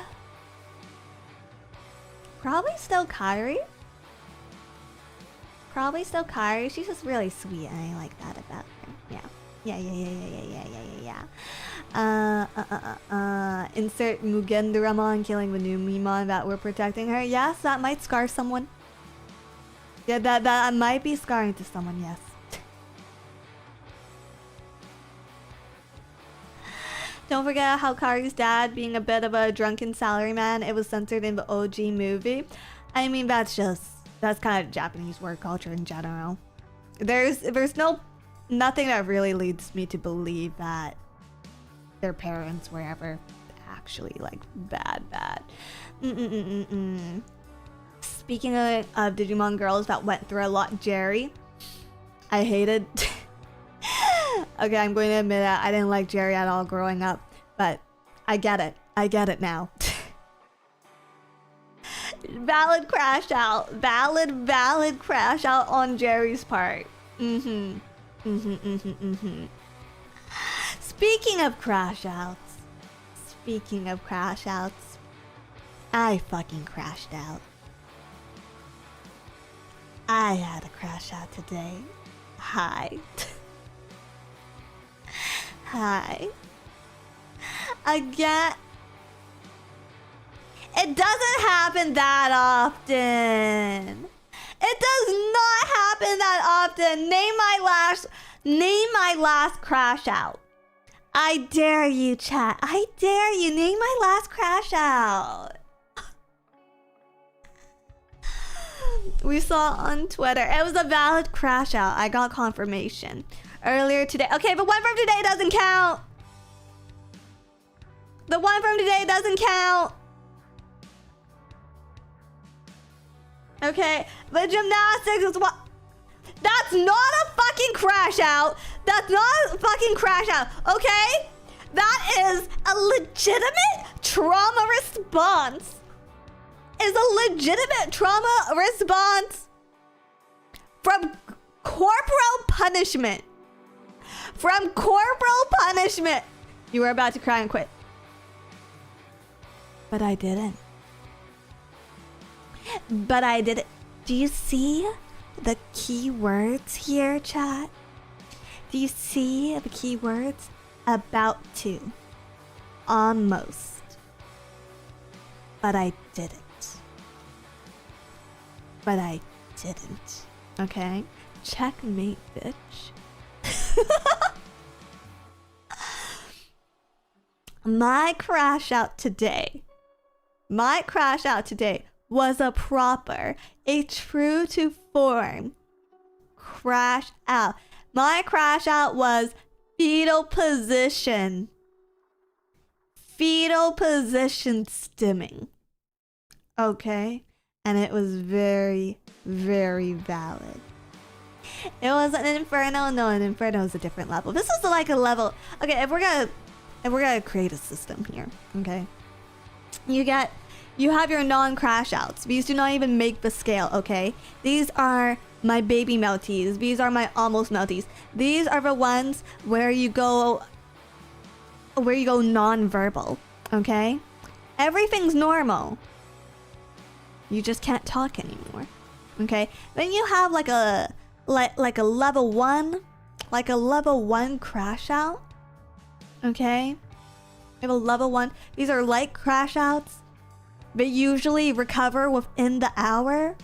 still Kairi. She's just really sweet and I like that about her. Yeah. Insert Mugen Doraemon killing the new Mimon that we're protecting her. Yes, that might scar someone. Yeah, that might be scarring to someone, yes. Don't forget how Kairi's dad being a bit of a drunken salaryman, it was censored in the OG movie. I mean, that's kind of Japanese work culture in general. There's nothing that really leads me to believe that their parents were ever actually like bad. Speaking of Digimon girls that went through a lot, Jerry, I hated. Okay, I'm going to admit that I didn't like Jerry at all growing up, but I get it now. Valid crash out on Jerry's part. Speaking of crash outs, I fucking crashed out. I had a crash out today. Hi. Again. It doesn't happen that often. It does not happen that often. Name my last crash out. I dare you, chat. I dare you. Name my last crash out. We saw on Twitter. It was a valid crash out. I got confirmation earlier today. Okay, the one from today doesn't count. The one from today doesn't count. Okay, the gymnastics is what... That's not a fucking crash out. That's not a fucking crash out, okay? That is a legitimate trauma response. Is a legitimate trauma response from corporal punishment. From corporal punishment. You were about to cry and quit. But I didn't. But I didn't. Do you see the key words here, chat? Do you see the key words? About to. Almost. But I didn't. But I didn't. Okay? Checkmate, bitch. My crash out today was a proper, a true to form crash out. My crash out was fetal position. Fetal position stimming. Okay? And it was very, very valid. It was an inferno. No, an inferno is a different level. This is like a level. Okay, if we're gonna create a system here, okay? You have your non-crash outs. These do not even make the scale, okay? These are my baby melties. These are my almost melties. These are the ones where you go non-verbal, okay? Everything's normal. You just can't talk anymore, okay? Then you have like a level 1, like a level 1 crash out, okay? You have a level 1. These are light crash outs. They usually recover within the hour.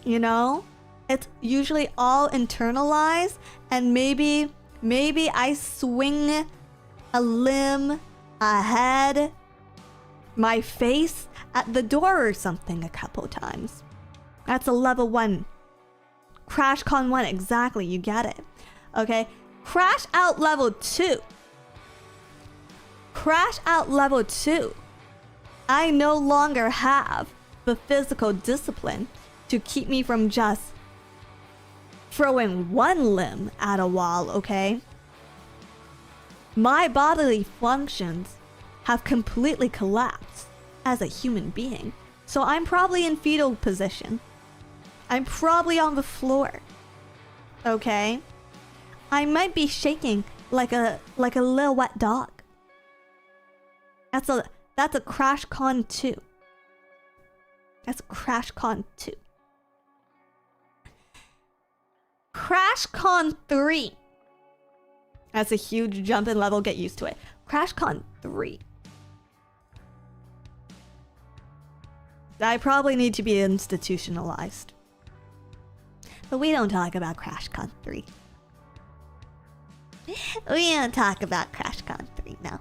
You know? It's usually all internalized, and maybe I swing a limb, a head, my face at the door or something a couple times. That's a level 1. Crash Con 1, exactly, you get it. Okay? Crash out level 2. Crash out level 2. I no longer have the physical discipline to keep me from just throwing one limb at a wall, okay? My bodily functions have completely collapsed as a human being, so I'm probably in fetal position. I'm probably on the floor, okay? I might be shaking like a little wet dog. That's a Crash Con 2. That's Crash Con 2. Crash Con 3. That's a huge jump in level, get used to it. Crash Con 3. I probably need to be institutionalized. But we don't talk about Crash Con 3. We don't talk about Crash Con 3 now.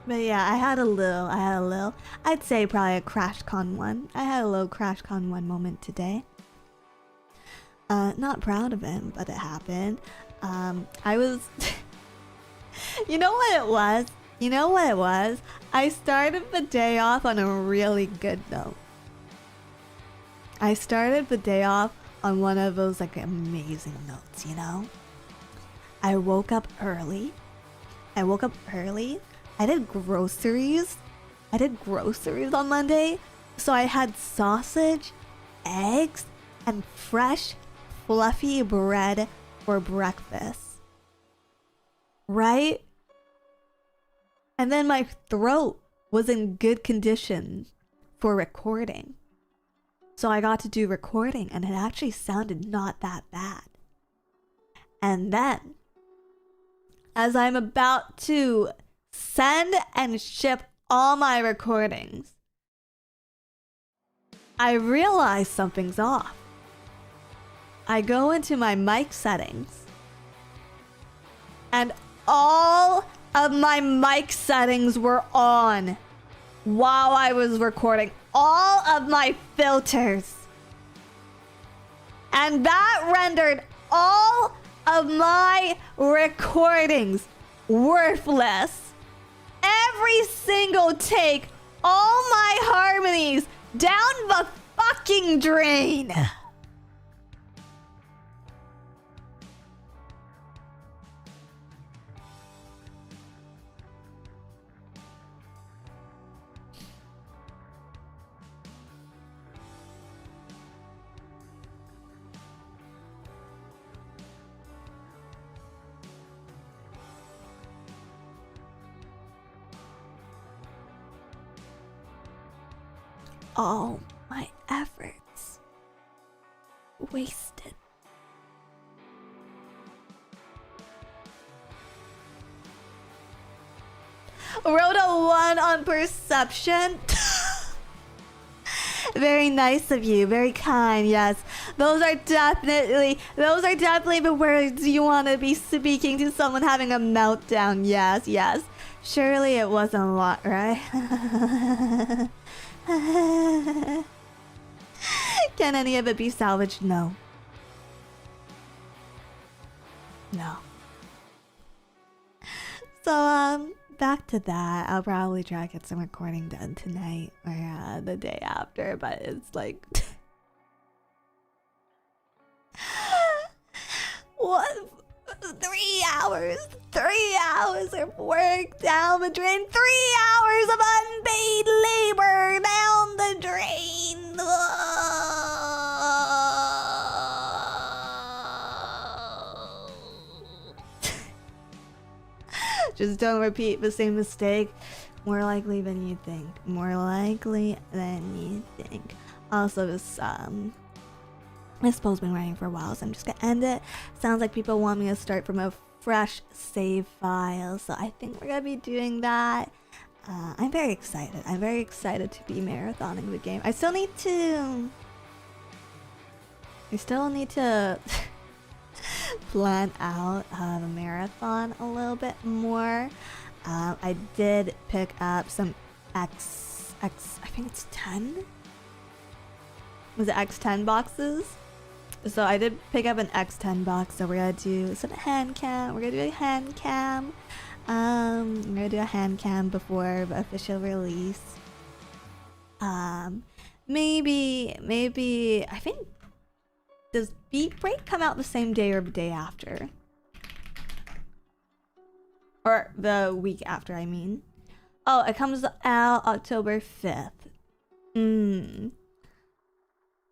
But yeah, I had a little. I'd say probably a Crash Con 1. I had a little Crash Con 1 moment today. Not proud of it, but it happened. I was... You know what it was? I started the day off on a really good note. I started the day off on one of those like amazing notes, you know? I woke up early. I did groceries on Monday. So I had sausage, eggs, and fresh, fluffy bread for breakfast. Right? And then my throat was in good condition for recording. So I got to do recording and it actually sounded not that bad. And then, as I'm about to send and ship all my recordings, I realize something's off. I go into my mic settings and all of my mic settings were on while I was recording. All of my filters. And that rendered all of my recordings worthless. Every single take All my harmonies down the fucking drain. All my efforts wasted. Wrote a 1 on perception. Very nice of you, very kind. Yes, those are definitely the words you want to be speaking to someone having a meltdown. Yes, yes. Surely it wasn't a lot, right? Can any of it be salvaged? No. No. So, back to that. I'll probably try to get some recording done tonight or the day after, but it's like... What? 3 hours? 3 hours of work down the drain. 3 hours of unpaid labor down the drain. Just don't repeat the same mistake. More likely than you think. More likely than you think. Also, this poll's been running for a while, so I'm just gonna end it. Sounds like people want me to start from a fresh save file, so I think we're gonna be doing that. I'm very excited. I'm very excited to be marathoning the game. I still need to plan out the marathon a little bit more. I did pick up some I think it's 10? Was it X10 boxes? So I did pick up an X10 box, so we're gonna do some hand cam. We're gonna do a hand cam. We're gonna do a hand cam before the official release. Maybe I think, does Beat Break come out the same day or the day after? Or the week after, I mean. Oh, it comes out October 5th.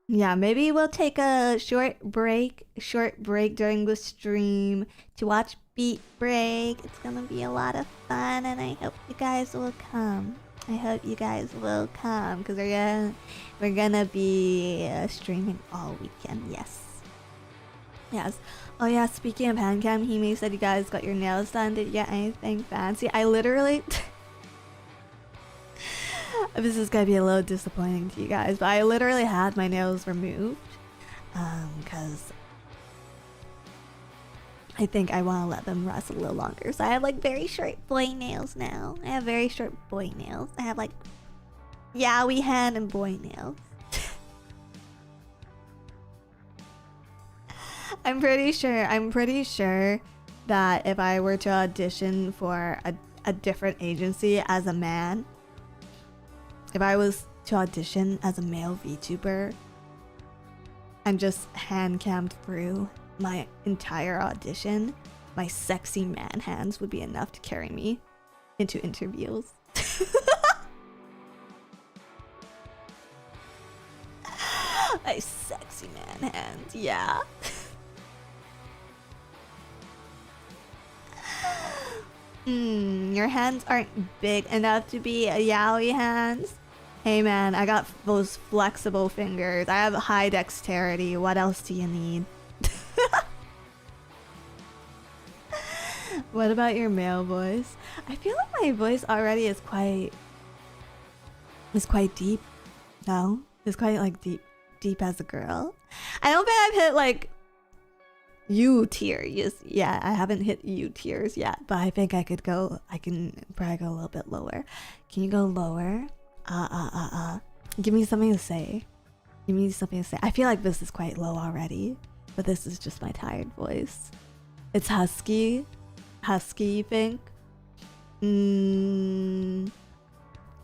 Yeah, maybe we'll take a short break during the stream to watch Beat Break. It's gonna be a lot of fun, and I hope you guys will come. Because we're gonna be streaming all weekend. Yes. Oh yeah, speaking of hand cam, Hime said you guys got your nails done. Did you get anything fancy? I literally this is gonna be a little disappointing to you guys, but I literally had my nails removed because I think I want to let them rest a little longer. So I have like very short boy nails now. I have very short boy nails. I have like yaoi hand and boy nails. I'm pretty sure that if I were to audition for a different agency as a man, if I was to audition as a male VTuber and just hand cammed through my entire audition, my sexy man hands would be enough to carry me into interviews. My sexy man hands, yeah. Your hands aren't big enough to be a yaoi hands. Hey man, I got those flexible fingers. I have high dexterity. What else do you need? What about your male voice? I feel like my voice already is quite deep. No? It's quite like deep as a girl. I don't think I've hit like U tier. Yeah, I haven't hit U tiers yet, but I think I can probably go a little bit lower. Can you go lower? Give me something to say. I feel like this is quite low already, but this is just my tired voice. It's husky, you think?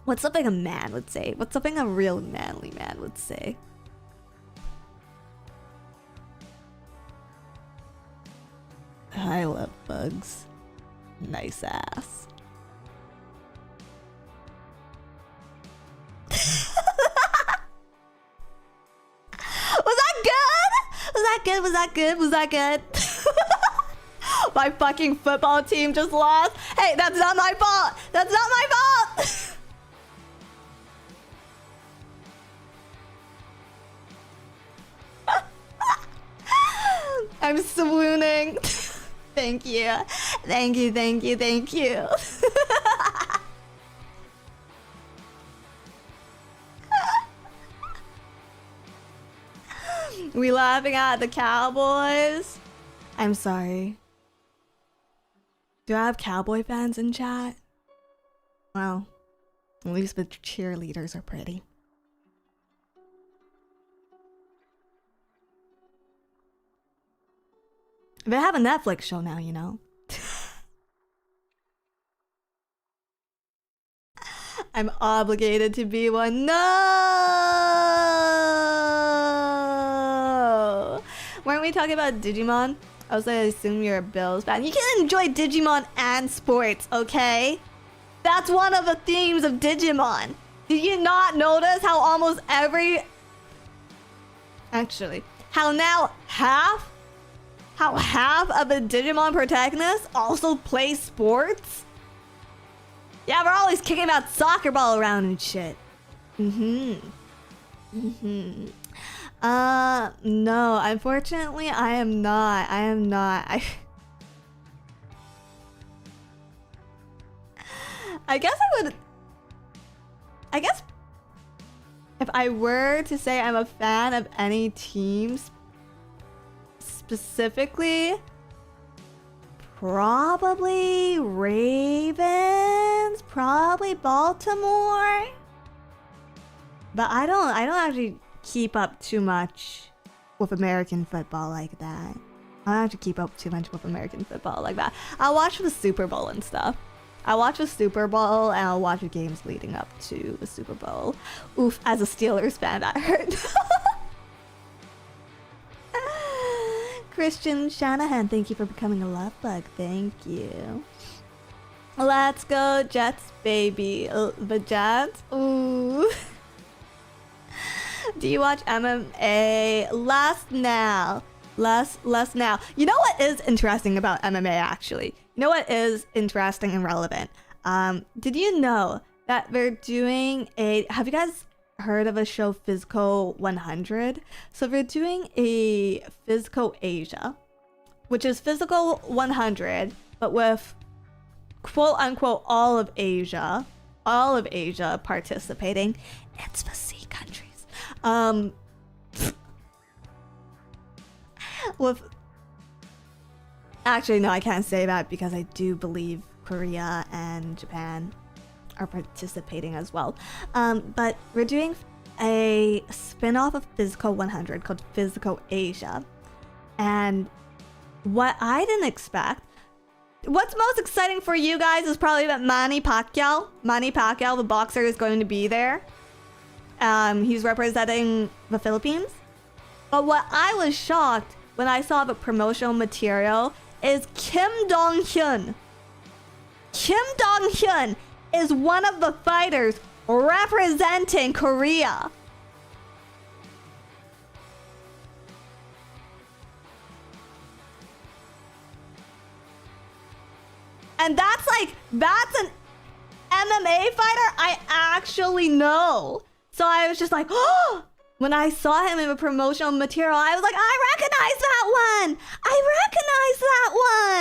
What's something a man would say? What's something a real manly man would say? I love bugs. Nice ass. Was that good? Was that good? Was that good? Was that good? My fucking football team just lost. Hey, that's not my fault. That's not my fault. I'm swooning. Thank you. Thank you, thank you, thank you. We laughing at the Cowboys? I'm sorry. Do I have Cowboy fans in chat? Well, at least the cheerleaders are pretty. They have a Netflix show now, you know. I'm obligated to be one. No! Weren't we talking about Digimon? I assume you're a Bills fan. You can enjoy Digimon and sports, okay? That's one of the themes of Digimon. Did you not notice how almost every... Actually, how half of the Digimon protagonists also play sports? Yeah, we're always kicking that soccer ball around and shit. No, unfortunately, I am not. I guess if I were to say I'm a fan of any teams specifically, probably Ravens, probably Baltimore. But I don't actually keep up too much with American football like that. I don't have to keep up too much with American football like that. I'll watch the Super Bowl and stuff. I'll watch the Super Bowl and I'll watch the games leading up to the Super Bowl. Oof, as a Steelers fan, that hurt. Christian Shanahan, thank you for becoming a love bug. Thank you. Let's go Jets, baby. The Jets? Ooh. Do you watch MMA? Less now. You know what is interesting about MMA, actually? You know what is interesting and relevant? Did you know that they're doing a... Have you guys heard of a show, Physical 100? So they're doing a Physical Asia, which is Physical 100, but with quote-unquote all of Asia participating. It's the sea countries. With actually, no, I can't say that because I do believe Korea and Japan are participating as well. But we're doing a spin-off of Physical 100 called Physical Asia. And what I didn't expect, what's most exciting for you guys is probably that Manny Pacquiao, the boxer, is going to be there. He's representing the Philippines. But what I was shocked when I saw the promotional material is Kim Dong-hyun. Kim Dong-hyun is one of the fighters representing Korea. And that's an MMA fighter I actually know. So I was just like, oh! When I saw him in the promotional material, I was like, I recognize that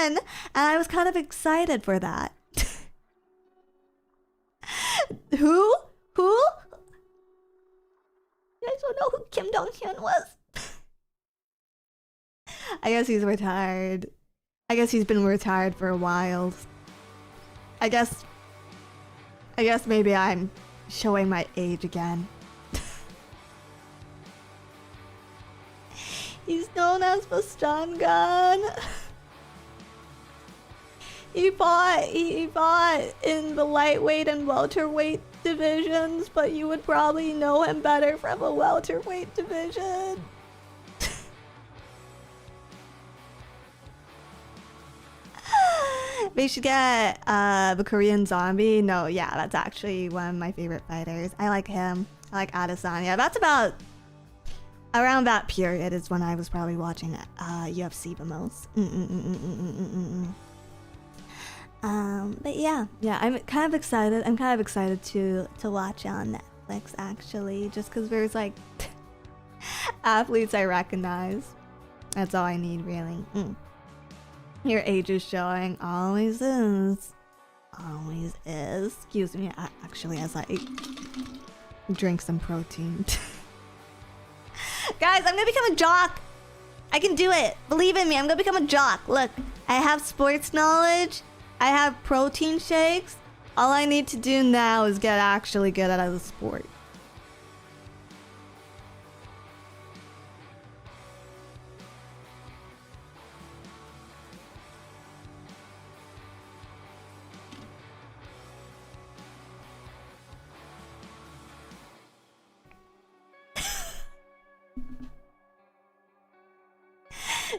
one! And I was kind of excited for that. Who? You guys don't know who Kim Dong-hyun was? I guess he's retired. I guess he's been retired for a while. I guess maybe I'm showing my age again. He's known as the Stun Gun. He fought in the lightweight and welterweight divisions, but you would probably know him better from a welterweight division. We should get the Korean Zombie. No, yeah, that's actually one of my favorite fighters. I like him. I like Adesanya. That's about around that period is when I was probably watching UFC the most. But yeah, I'm kind of excited. I'm kind of excited to watch it on Netflix actually, just because there's like athletes I recognize. That's all I need really. Your age is showing. Always is. Always is. Excuse me, actually, as I drink some protein. Guys, I'm gonna become a jock. I can do it. Believe in me, I'm gonna become a jock. Look, I have sports knowledge. I have protein shakes. All I need to do now is get actually good at the sport.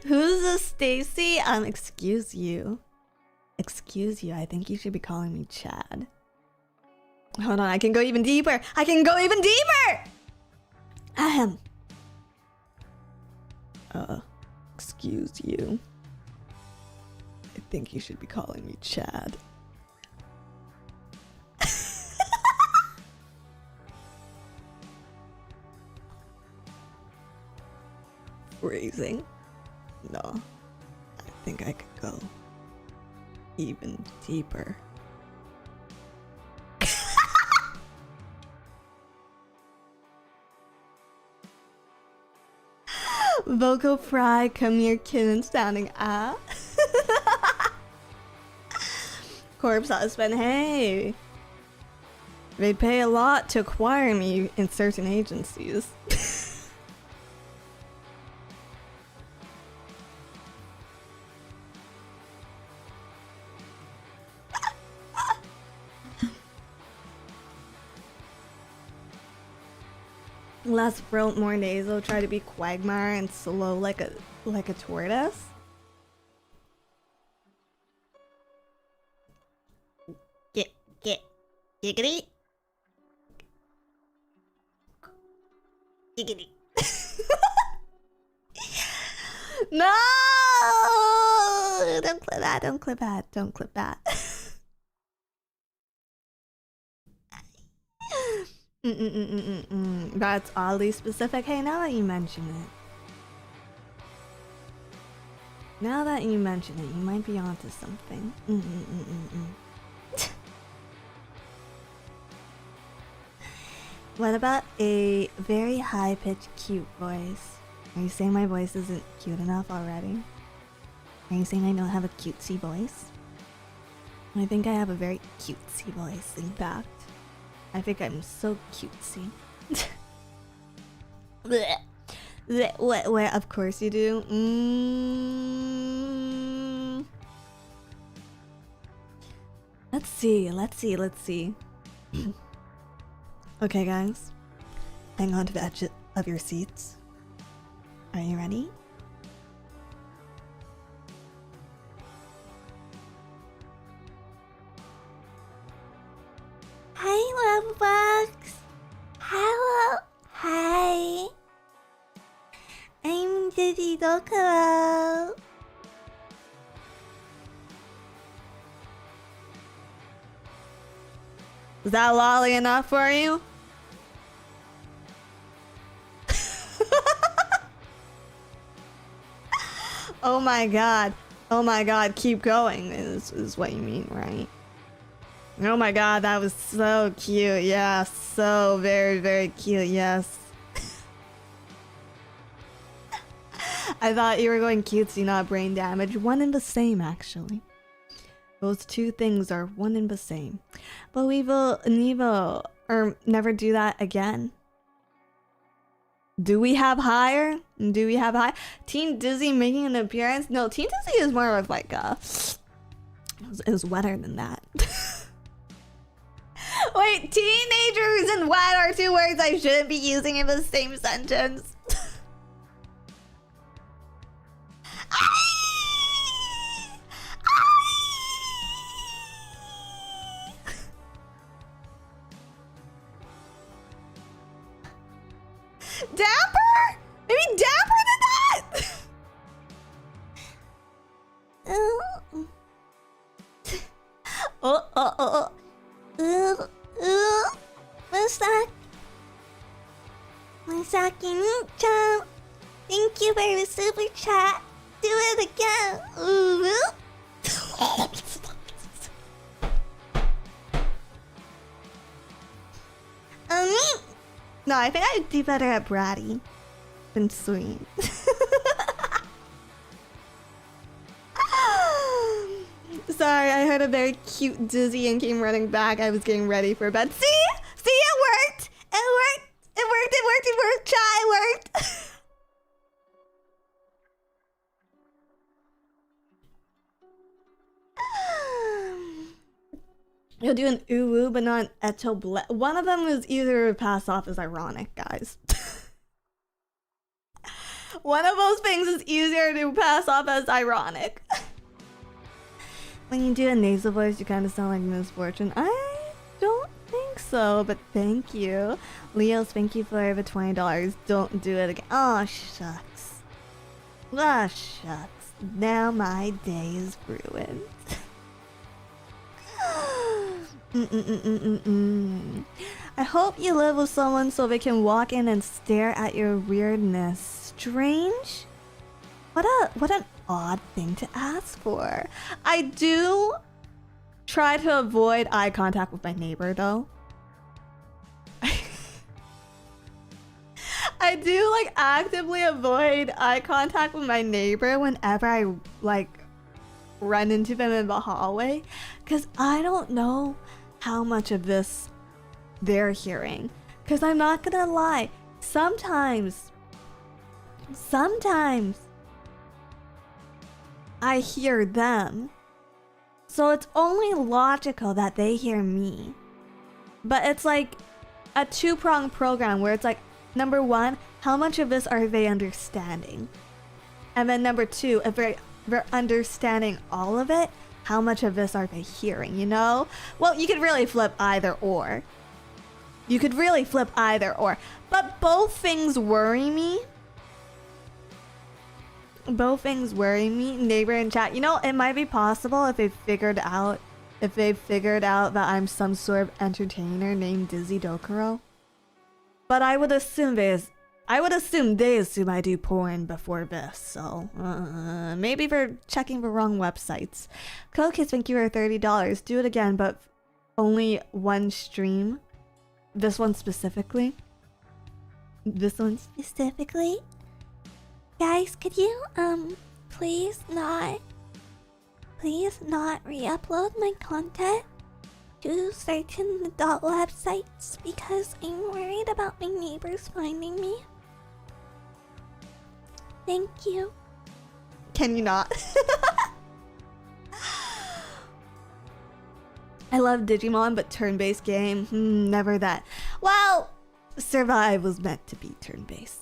Who's this Stacy? Excuse you. Excuse you, I think you should be calling me Chad. Hold on, I can go even deeper. I can go even deeper! Ahem. Excuse you. I think you should be calling me Chad. Phrasing? No, I think I could go even deeper. Vocal fry, come here, kid, and standing up. Corpse husband, hey. They pay a lot to acquire me in certain agencies. Less throat, more nasal, try to be Quagmire and slow like a tortoise. Giggity. Giggity. No! Don't clip that, don't clip that, don't clip that. That's oddly specific. Hey, now that you mention it. Now that you mention it, you might be onto something. What about a very high-pitched, cute voice? Are you saying my voice isn't cute enough already? Are you saying I don't have a cutesy voice? I think I have a very cutesy voice, in fact. I think I'm so cutesy. What? Of course you do. Let's see. Okay, guys. Hang on to the edge of your seats. Are you ready? Hi, love bugs. Hello. Hi. I'm Diddy Dokuro. Is that lolly enough for you? Oh my god. Oh my god, keep going is what you mean, right? Oh my god, that was so cute. Yeah, so very, very cute. Yes. I thought you were going cutesy, not brain damage. One and the same, actually. Those two things are one and the same. But we will never do that again. Do we have higher? Do we have high? Teen Dizzy making an appearance? No, Teen Dizzy is more of like it was wetter than that. Wait, teenagers and what are two words I shouldn't be using in the same sentence? Dapper? Maybe dapper than that? Masaki-chan, thank you for the super chat. Do it again. No, I think I'd do better at bratty than sweet. Sorry, I heard a very cute dizzy and came running back. I was getting ready for bed. See? See, it worked! It worked! It worked, it worked, it worked, chat, it worked! You'll do an ooh-woo, but not an eto. One of them is either pass off as ironic, guys. One of those things is easier to pass off as ironic. When you do a nasal voice, you kind of sound like Misfortune. I don't think so, but thank you. Leos, thank you for the $20. Don't do it again. Oh, shucks. Ah, shucks. Now my day is ruined. I hope you live with someone so they can walk in and stare at your weirdness. Strange? What an odd thing to ask for. I do try to avoid eye contact with my neighbor though. I do like actively avoid eye contact with my neighbor whenever I like run into them in the hallway, because I don't know how much of this they're hearing. Because I'm not gonna lie, sometimes I hear them, so it's only logical that they hear me. But it's like a two-pronged program where it's like, number one, how much of this are they understanding? And then number two, if they're understanding all of it, how much of this are they hearing, you know? Well, you could really flip either or. You could really flip either or. But both things worry me. Both things worry me. Neighbor and chat. You know, it might be possible if they figured out that I'm some sort of entertainer named Dizzy Dokuro. But I would assume they assume I do porn before this, so maybe they're checking the wrong websites. Cokids, thank you for $30. Do it again, but only one stream. This one specifically. Guys, could you please not re-upload my content to certain adult websites because I'm worried about my neighbors finding me. Thank you. Can you not? I love Digimon, but turn-based game. Never that. Well, Survive was meant to be turn-based.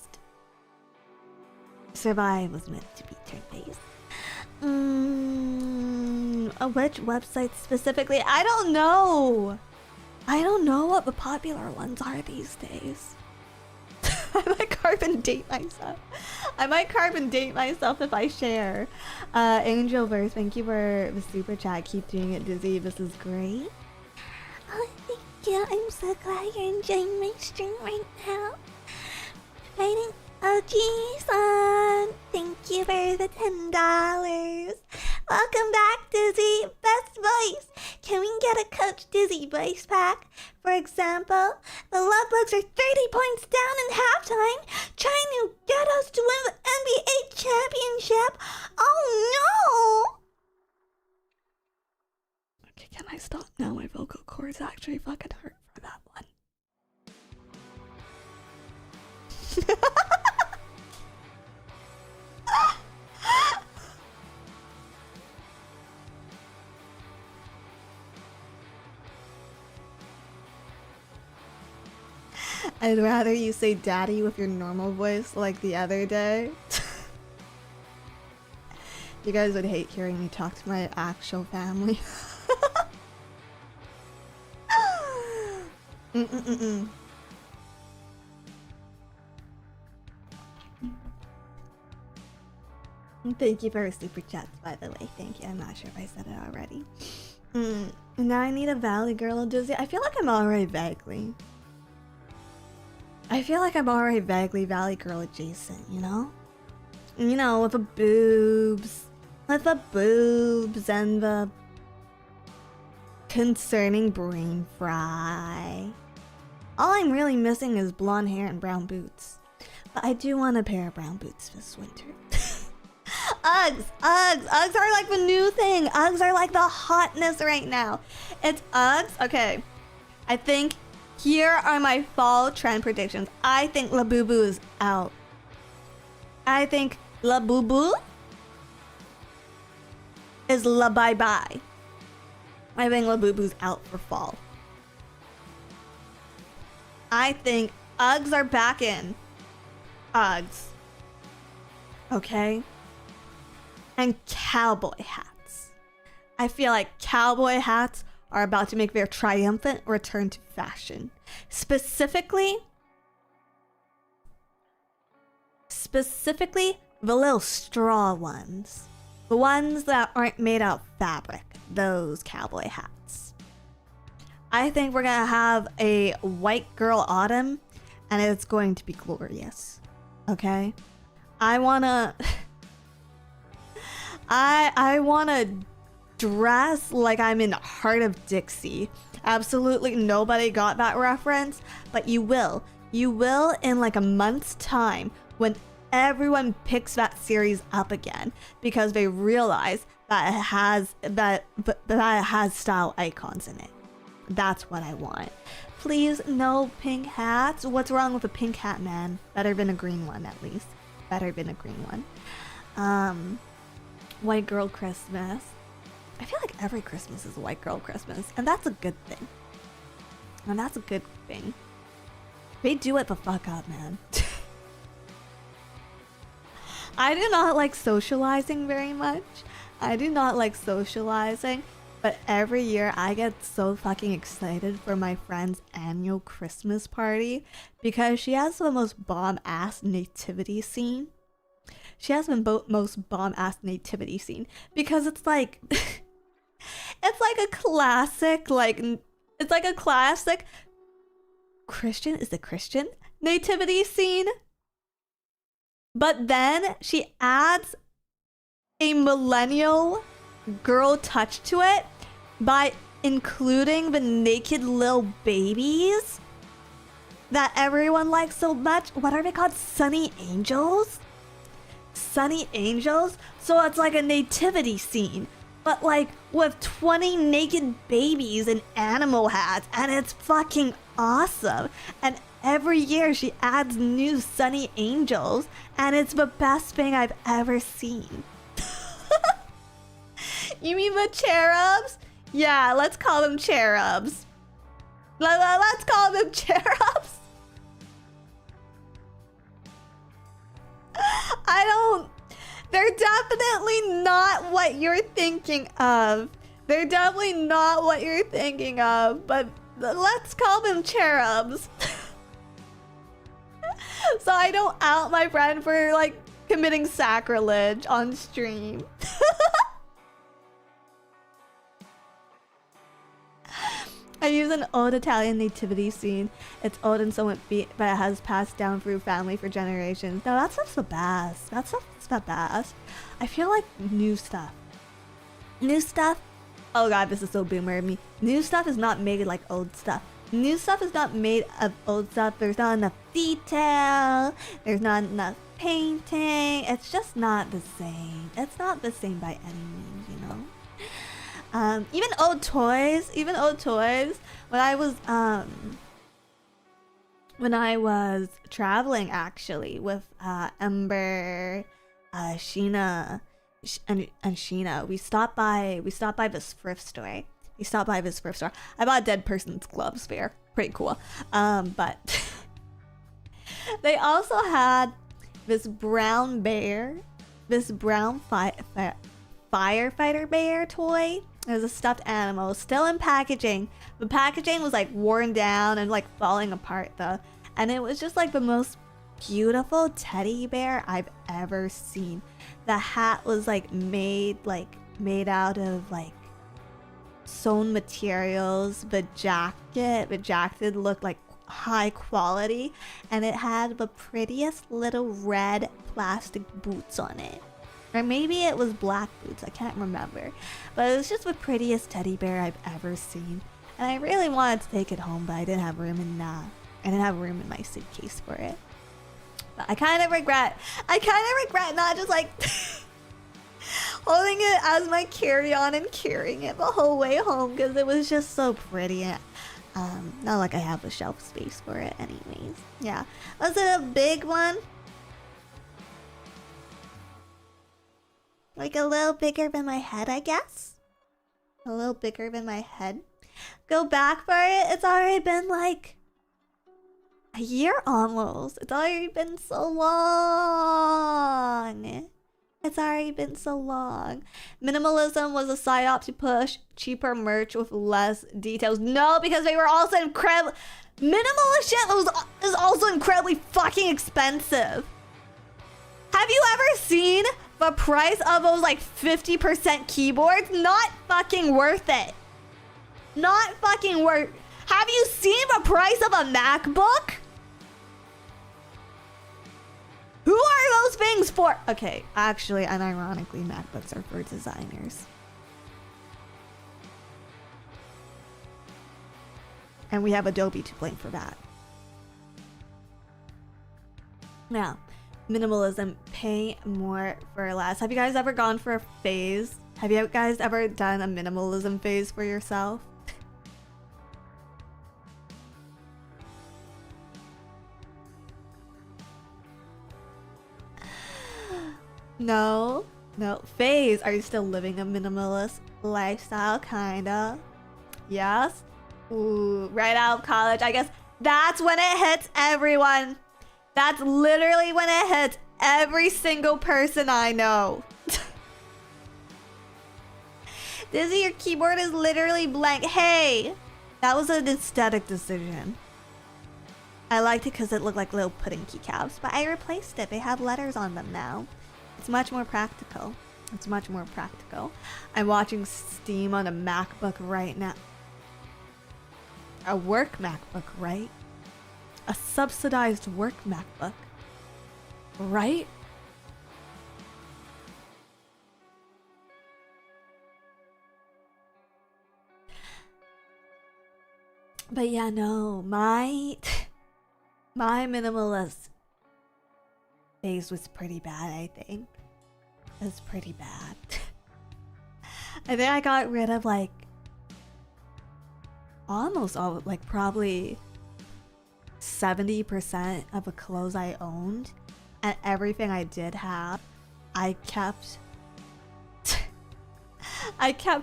Which website specifically? I don't know. I don't know what the popular ones are these days. I might carbon date myself. If I share. Angelverse, thank you for the super chat. Keep doing it, Dizzy. This is great. Oh, thank you. I'm so glad you're enjoying my stream right now. Fighting OG-san, thank you for the $10. Welcome back, Dizzy. Best voice. Can we get a Coach Dizzy voice pack? For example, the Love Bugs are 30 points down in halftime, trying to get us to win the NBA championship. Oh no! Okay, can I stop now? My vocal cords actually fucking hurt for that one. I'd rather you say daddy with your normal voice like the other day. You guys would hate hearing me talk to my actual family. Thank you for a super chat, by the way. Thank you. I'm not sure if I said it already. Now I need a Valley Girl Dizzy. I feel like I'm already vaguely. I feel like I'm already vaguely Valley Girl adjacent, you know? You know, with the boobs. With the boobs and the concerning brain fry. All I'm really missing is blonde hair and brown boots. But I do want a pair of brown boots this winter. Uggs! Uggs! Uggs are like the new thing! Uggs are like the hotness right now. It's Uggs? Okay. I think here are my fall trend predictions. I think Labubu is out. I think Labubu is la bye bye. I think Labubu's out for fall. I think Uggs are back in. Uggs. Okay? And cowboy hats. I feel like cowboy hats are about to make their triumphant return to fashion. Specifically, the little straw ones. The ones that aren't made out of fabric. Those cowboy hats. I think we're gonna have a white girl autumn, and it's going to be glorious. Okay? I wanna dress like I'm in Heart of Dixie. Absolutely nobody got that reference, but you will. You will in like a month's time when everyone picks that series up again because they realize that it has style icons in it. That's what I want. Please, no pink hats. What's wrong with a pink hat, man? Better than a green one, at least. Better than a green one. White girl Christmas. I feel like every Christmas is a white girl Christmas, and that's a good thing. And that's a good thing. They do it the fuck up, man. I do not like socializing very much. I do not like socializing, but every year I get so fucking excited for my friend's annual Christmas party because she has the most bomb-ass nativity scene. She has the most bomb-ass nativity scene because it's like... it's like a classic, it's like a classic Christian nativity scene. But then she adds a millennial girl touch to it by including the naked little babies that everyone likes so much. What are they called? Sunny angels? Sunny angels? So it's like a nativity scene, but like with 20 naked babies in animal hats, and it's fucking awesome. And every year she adds new sunny angels, and it's the best thing I've ever seen. You mean the cherubs? Yeah, let's call them cherubs. Let's call them cherubs. They're definitely not what you're thinking of. They're definitely not what you're thinking of, but let's call them cherubs. So I don't out my friend for like committing sacrilege on stream. I use an old Italian nativity scene. It's old and somewhat beat, but it has passed down through family for generations. No, that stuff's the best. That stuff's the best. I feel like new stuff. New stuff? Oh god, this is so boomer of me. New stuff is not made like old stuff. New stuff is not made of old stuff. There's not enough detail. There's not enough painting. It's just not the same. It's not the same by any means, you know? Even old toys, when I was traveling actually with Ember, Sheena, and Sheena, we stopped by this thrift store. I bought a dead person's gloves there. Pretty cool. But They also had this brown bear, this brown firefighter bear toy. It was a stuffed animal, still in packaging. The packaging was like worn down and like falling apart though. And it was just like the most beautiful teddy bear I've ever seen. The hat was like made out of like sewn materials. The jacket looked like high quality, and it had the prettiest little red plastic boots on it. Or maybe it was black boots, I can't remember. But it was just the prettiest teddy bear I've ever seen. And I really wanted to take it home, but I didn't have room in my suitcase for it. But I kind of regret not just like holding it as my carry-on and carrying it the whole way home, because it was just so pretty. Not like I have the shelf space for it anyways. Yeah. Was it a big one? Like a little bigger than my head, I guess? A little bigger than my head. Go back for it. It's already been like a year almost. It's already been so long. It's already been so long. Minimalism was a psyop to push cheaper merch with less details. No, because they were also incredible. Minimalist shit is also incredibly fucking expensive. Have you ever seen the price of those like 50% keyboards? Not fucking worth it. Not fucking worth. Have you seen the price of a MacBook? Who are those things for? Okay, actually, and ironically, MacBooks are for designers. And we have Adobe to blame for that. Now, minimalism, pay more for less. Have you guys ever gone for a phase? Have you guys ever done a minimalism phase for yourself? No. Phase. Are you still living a minimalist lifestyle? Kinda. Yes. Ooh, right out of college. I guess that's when it hits everyone. That's literally when it hits every single person I know. Dizzy, your keyboard is literally blank. Hey, that was an aesthetic decision. I liked it because it looked like little pudding keycaps, but I replaced it. They have letters on them now. It's much more practical. It's much more practical. I'm watching Steam on a MacBook right now. A work MacBook, right? A subsidized work MacBook. Right? But yeah, no, my minimalist phase was pretty bad, I think. It was pretty bad. I think I got rid of like almost all, like probably 70% of the clothes I owned, and everything I did have, I kept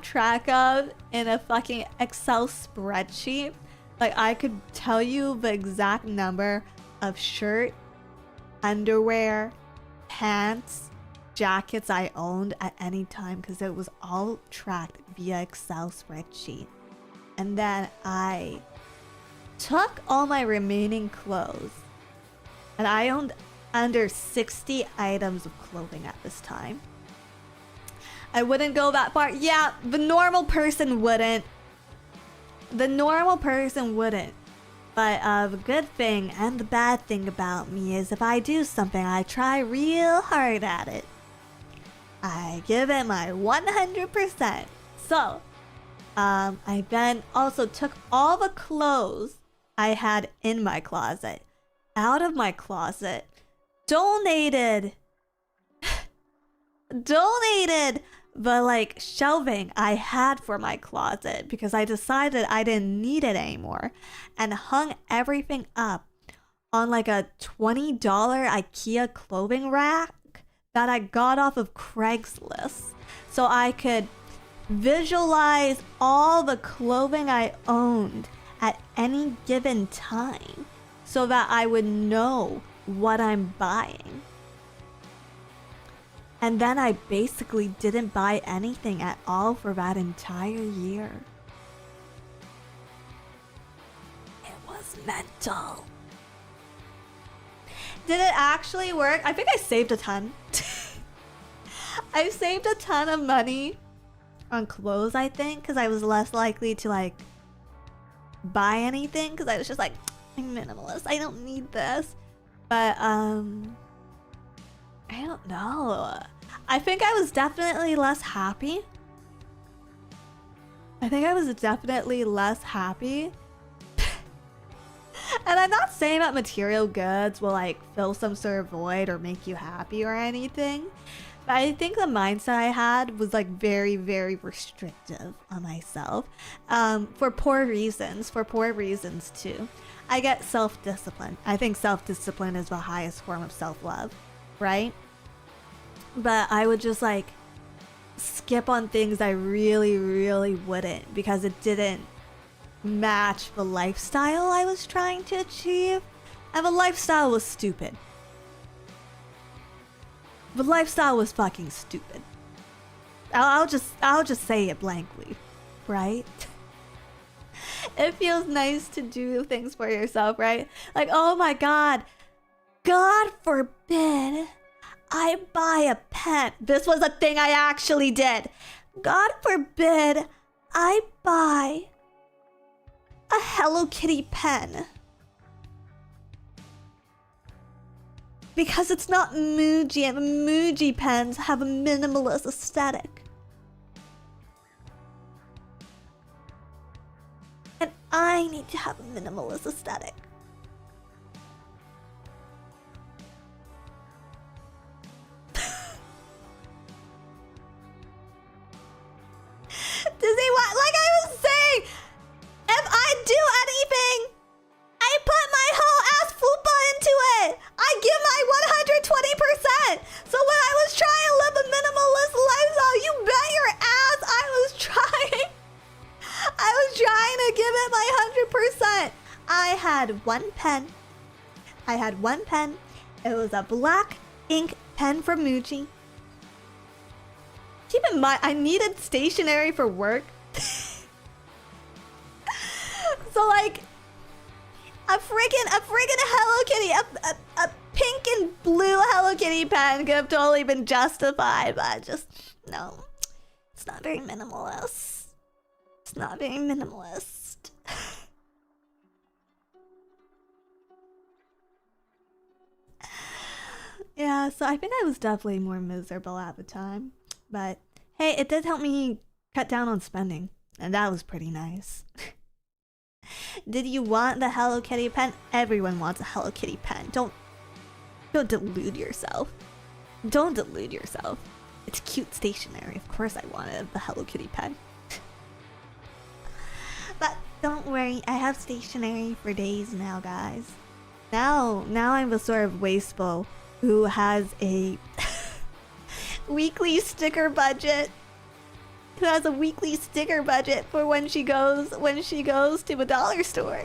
track of in a fucking Excel spreadsheet. Like, I could tell you the exact number of shirt, underwear, pants, jackets I owned at any time, because it was all tracked via Excel spreadsheet. And then I took all my remaining clothes, and I owned under 60 items of clothing at this time. I wouldn't go that far. Yeah, the normal person wouldn't. The normal person wouldn't. But the good thing and the bad thing about me is if I do something, I try real hard at it. I give it my 100%. So, I then also took all the clothes I had in my closet out of my closet, donated the like shelving I had for my closet because I decided I didn't need it anymore, and hung everything up on like a $20 IKEA clothing rack that I got off of Craigslist, so I could visualize all the clothing I owned at any given time. so that I would know what I'm buying. And then I basically didn't buy anything at all for that entire year. It was mental. Did it actually work? I think I saved a ton. I saved a ton of money on clothes, I think, because I was less likely to like buy anything because I was just like, I'm minimalist, I don't need this. But I don't know. I think I was definitely less happy. I think I was definitely less happy. And I'm not saying that material goods will like fill some sort of void or make you happy or anything. But I think the mindset I had was like very, very restrictive on myself. For poor reasons too. I get self-discipline. I think self-discipline is the highest form of self-love, right? But I would just like skip on things I really, really wouldn't because it didn't match the lifestyle I was trying to achieve. And the lifestyle was stupid. The lifestyle was fucking stupid. I'll just say it blankly, right? It feels nice to do things for yourself, right? Like, oh my god, God forbid I buy a pen. This was a thing I actually did. God forbid I buy a Hello Kitty pen. Because it's not Muji, and the Muji pens have a minimalist aesthetic. And I need to have a minimalist aesthetic. Disney, what? Like I was saying, if I do anything, I put my whole ass fupa into it. I give my 120%. So when I was trying to live a minimalist lifestyle, you bet your ass I was trying. I was trying to give it my 100%. I had one pen. It was a black ink pen from Muji. Keep in mind, I needed stationery for work. So like, a friggin' Hello Kitty, a pink and blue Hello Kitty pen could have totally been justified, but just, no. It's not very minimalist. It's not very minimalist. Yeah, so I think I was definitely more miserable at the time. But hey, it did help me cut down on spending, and that was pretty nice. Did you want the Hello Kitty pen? Everyone wants a Hello Kitty pen. Don't delude yourself. Don't delude yourself. It's cute stationery. Of course I wanted the Hello Kitty pen. But don't worry, I have stationery for days now, guys. Now I'm the sort of wasteful who has a weekly sticker budget. Who has a weekly sticker budget for when she goes to a dollar store.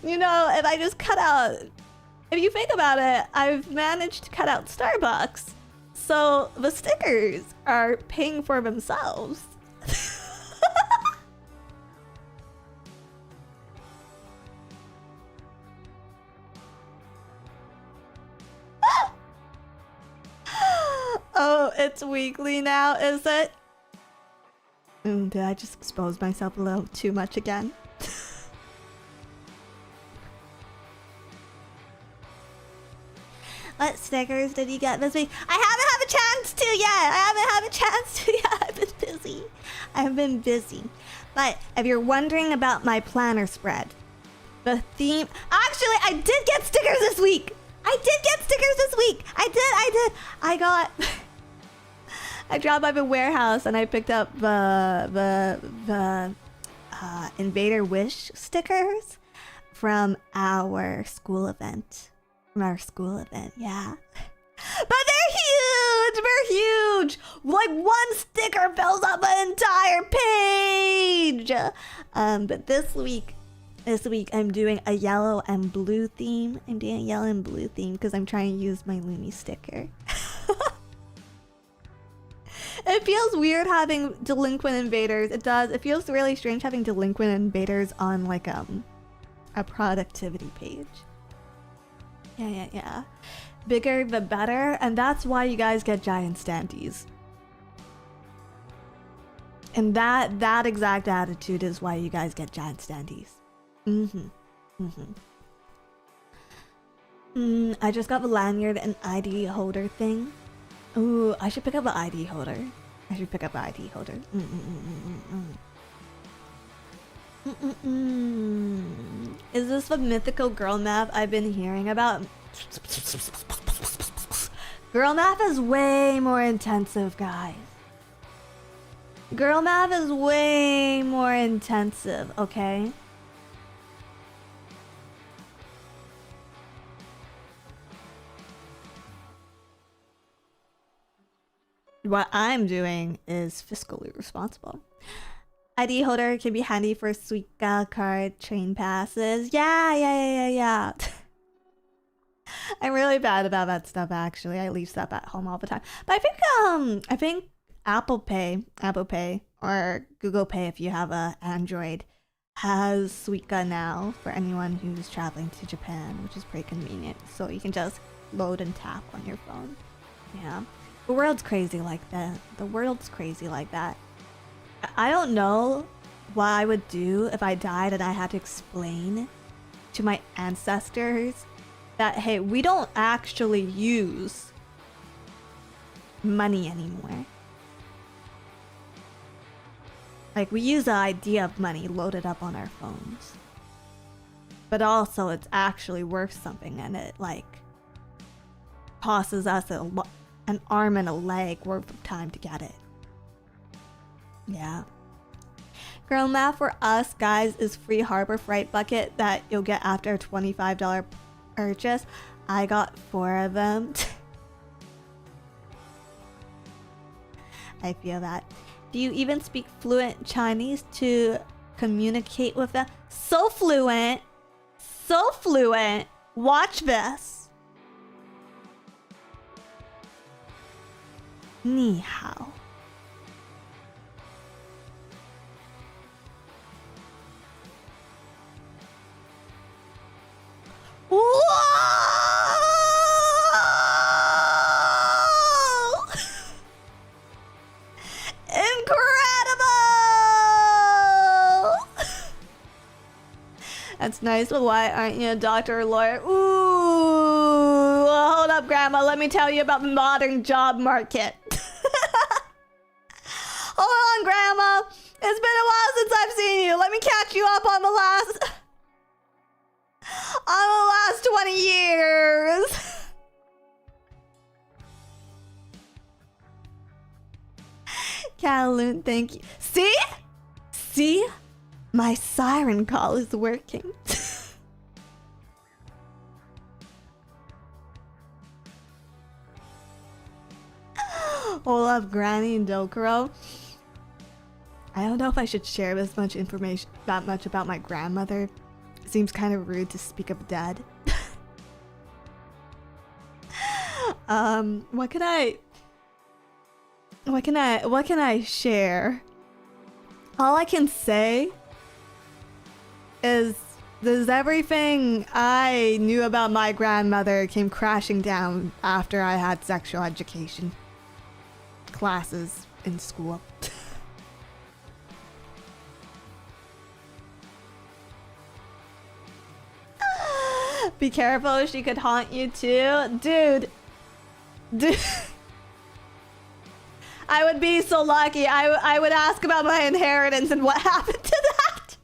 You know, if I just cut out, if you think about it, I've managed to cut out Starbucks. So the stickers are paying for themselves. Oh, it's weekly now, is it? Did I just expose myself a little too much again? What stickers did you get this week? I haven't had a chance to yet. I've been busy. I've been busy. But if you're wondering about my planner spread, the theme... Actually, I did get stickers this week. I dropped by the warehouse and I picked up the Invader Wish stickers from our school event. Yeah. But they're they're huge. Like one sticker fills up an entire page. But this week I'm doing a yellow and blue theme. I'm doing a yellow and blue theme because I'm trying to use my Looney sticker. It feels weird having delinquent invaders. It does. It feels really strange having delinquent invaders on like a productivity page. Yeah. Bigger the better, and that's why you guys get giant standees. And that exact attitude is why you guys get giant standees. I just got the lanyard and ID holder thing. Ooh, I should pick up an ID holder. Is this the mythical girl math I've been hearing about? Girl math is way more intensive, guys. Girl math is way more intensive, okay? What I'm doing is fiscally responsible. ID holder can be handy for Suica card train passes. Yeah. I'm really bad about that stuff, actually. I leave stuff at home all the time. But I think Apple Pay or Google Pay, if you have a Android, has Suica now for anyone who's traveling to Japan, which is pretty convenient. So you can just load and tap on your phone. Yeah. The world's crazy like that. I don't know what I would do if I died and I had to explain to my ancestors that, hey, we don't actually use money anymore. Like, we use the idea of money loaded up on our phones. But also, it's actually worth something, and it, like, costs us an arm and a leg worth of time to get it. Yeah. Girl math for us, guys, is free Harbor Freight bucket that you'll get after a $25 purchase. I got 4 of them. I feel that. Do you even speak fluent Chinese to communicate with them? So fluent! Watch this! 你好. Whoa! Incredible! That's nice, but why aren't you a doctor or lawyer? Ooh! Hold up, Grandma. Let me tell you about the modern job market. Hold on, Grandma. It's been a while since I've seen you. Let me catch you up on the last 20 years. Calhoun, thank you. See? My siren call is working. Olaf, Granny, and Dokuro. I don't know if I should share that much about my grandmother. It seems kind of rude to speak of dead. What can I share? All I can say is everything I knew about my grandmother came crashing down after I had sexual education classes in school. Be careful, she could haunt you too. Dude. I would be so lucky. I would ask about my inheritance and what happened to that.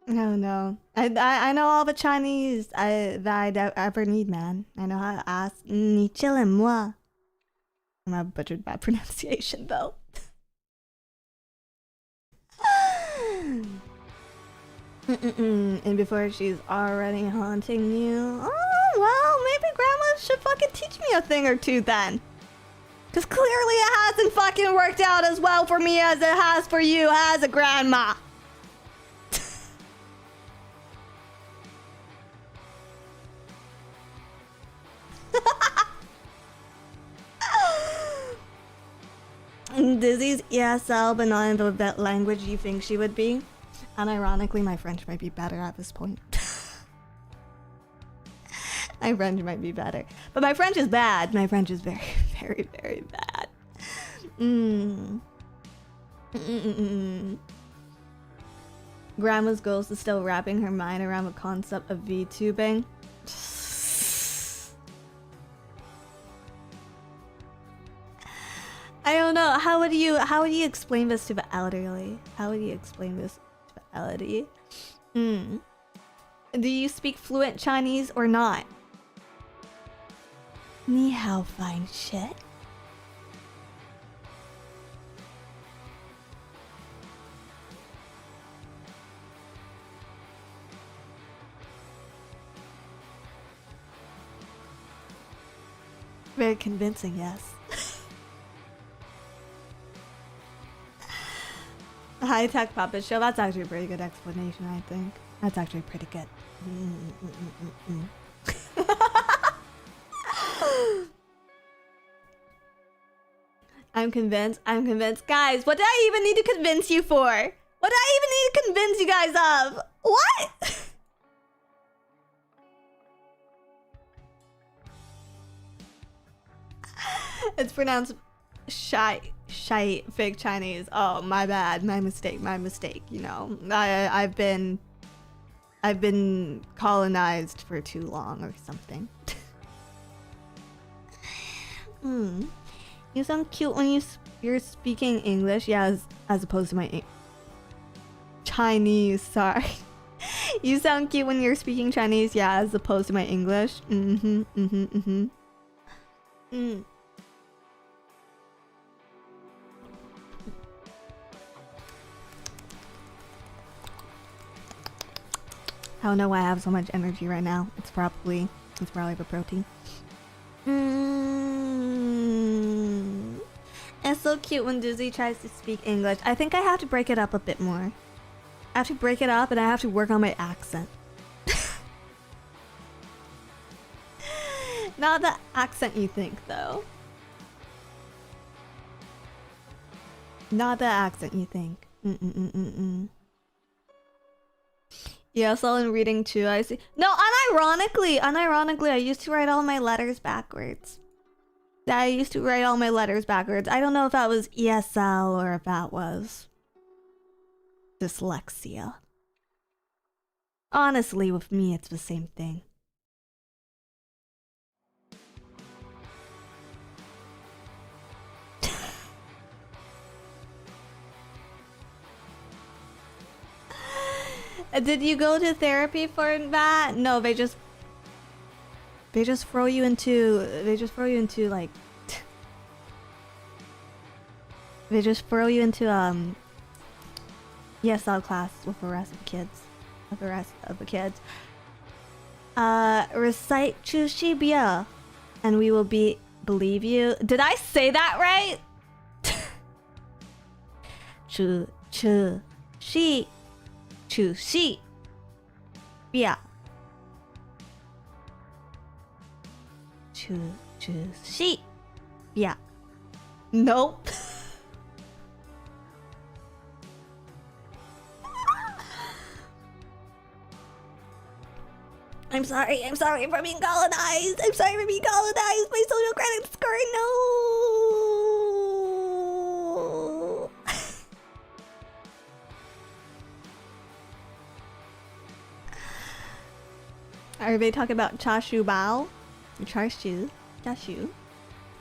No. I know all the Chinese that I'd ever need, man. I know how to ask. 你吃了么? I butchered that pronunciation though. And before she's already haunting you. Oh, well, maybe Grandma should fucking teach me a thing or two then. Because clearly it hasn't fucking worked out as well for me as it has for you as a grandma. Dizzy's ESL, but not in the language you think she would be. And ironically, my French might be better at this point. My French might be better. But my French is bad. My French is very, very, very bad. Grandma's ghost is still wrapping her mind around the concept of VTubing. I don't know. How would you explain this to the elderly? How would you explain this to the elderly? Do you speak fluent Chinese or not? Ni hao, fine shit. Very convincing, yes. High-tech puppet show. That's actually a pretty good explanation, I think. That's actually pretty good. I'm convinced. I'm convinced. Guys, what do I even need to convince you for? What do I even need to convince you guys of? What? It's pronounced shy fake Chinese. Oh, my bad. My mistake. You know, I've been colonized for too long or something. You sound cute when you're speaking English. Yeah, as opposed to my Chinese. Sorry. You sound cute when you're speaking Chinese. Yeah, as opposed to my English. I don't know why I have so much energy right now. It's probably the protein. It's so cute when Dizzy tries to speak English. I think I have to break it up a bit more. I have to break it up and I have to work on my accent. Not the accent you think, though. Not the accent you think. Yeah, so in reading too, I see. No, unironically, I used to write all my letters backwards. I used to write all my letters backwards. I don't know if that was ESL or if that was dyslexia. Honestly, with me, it's the same thing. Did you go to therapy for that? No, they just throw you into like they just throw you into ESL class with the rest of the kids. Recite Chushibia and we will believe you. Did I say that right? Chushibia. Chushibia. Nope. I'm sorry for being colonized. My social credit score, no. Are they talking about Chashu Bao? Chashu? I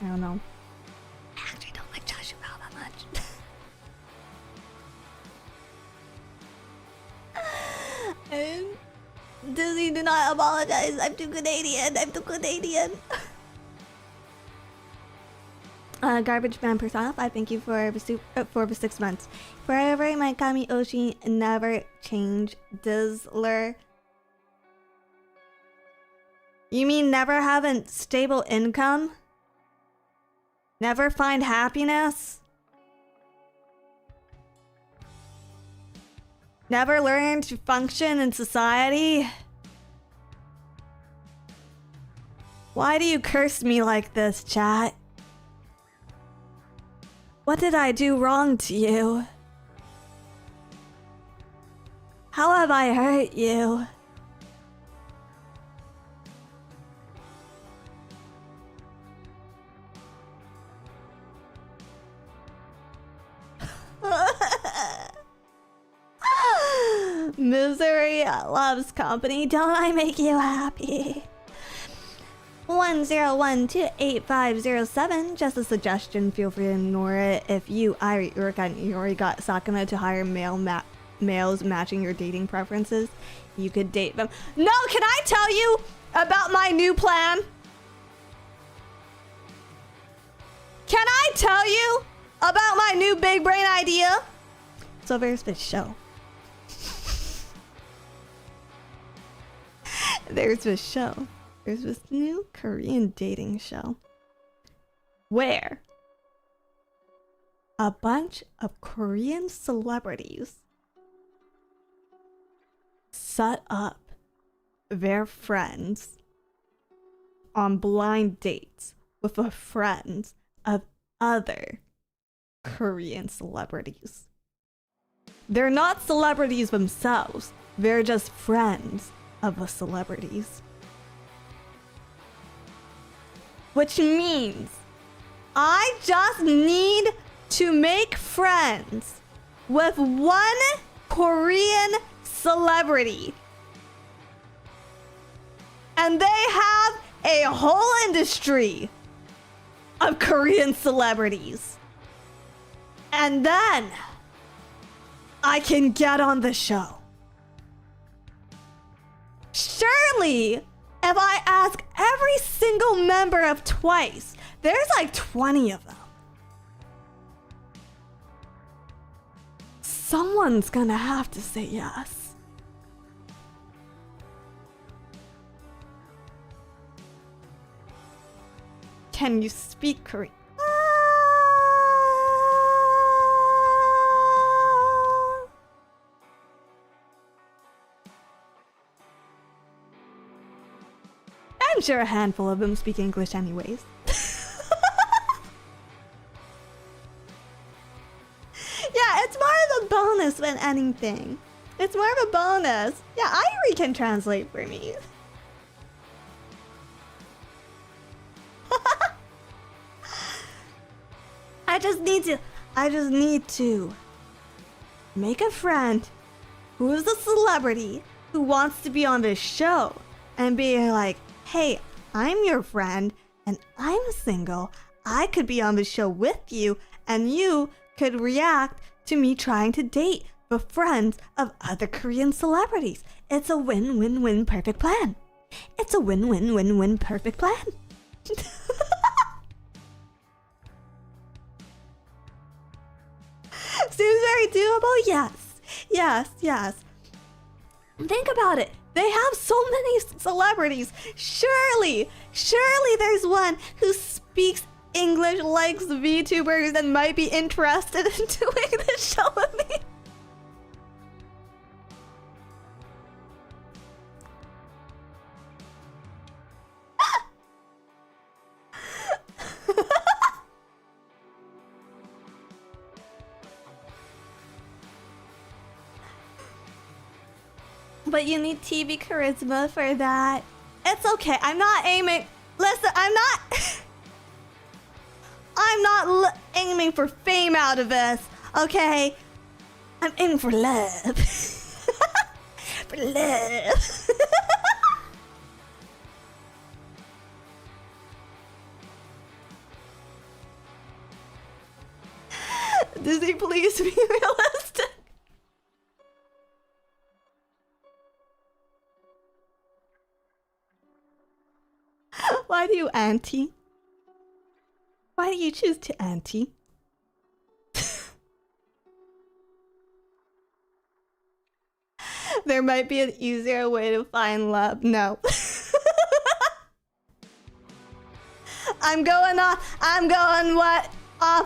don't know. I actually don't like Chashu Bao that much. And Disney, do not apologize. I'm too Canadian. Garbage Man Persona 5, thank you for the 6 months. Forever my Kami Oshi, never change. Dizzler. You mean never have a stable income? Never find happiness? Never learn to function in society? Why do you curse me like this, chat? What did I do wrong to you? How have I hurt you? Misery loves company. Don't I make you happy? 1012850 just a suggestion. Feel free to ignore it. If you, Irie, Urika, and Iori got Sakuna to hire males matching your dating preferences, you could date them. No, can I tell you about my new plan? Can I tell you about my new big brain idea? So there's this show. There's this new Korean dating show where a bunch of Korean celebrities set up their friends on blind dates with the friends of other Korean celebrities. They're not celebrities themselves, they're just friends of the celebrities. Which means I just need to make friends with one Korean celebrity. And they have a whole industry of Korean celebrities. And then I can get on the show. Surely, if I ask every single member of Twice, there's like 20 of them. Someone's gonna have to say yes. Can you speak Korean? I'm sure a handful of them speak English anyways. Yeah, it's more of a bonus than anything. It's more of a bonus. Yeah, Irie can translate for me. I just need to make a friend who is a celebrity who wants to be on this show and be like, hey, I'm your friend and I'm single. I could be on the show with you and you could react to me trying to date the friends of other Korean celebrities. It's a win-win-win perfect plan. It's a win-win-win-win perfect plan. Seems very doable? Yes. Yes, yes. Think about it. They have so many celebrities. Surely there's one who speaks English, likes VTubers, and might be interested in doing this show with me. But you need TV charisma for that. It's okay. I'm not aiming. Listen, I'm not aiming for fame out of this. Okay, I'm aiming for love. For love. Disney, please be realistic. Why do you auntie? Why do you choose to anti? There might be an easier way to find love. No. I'm going off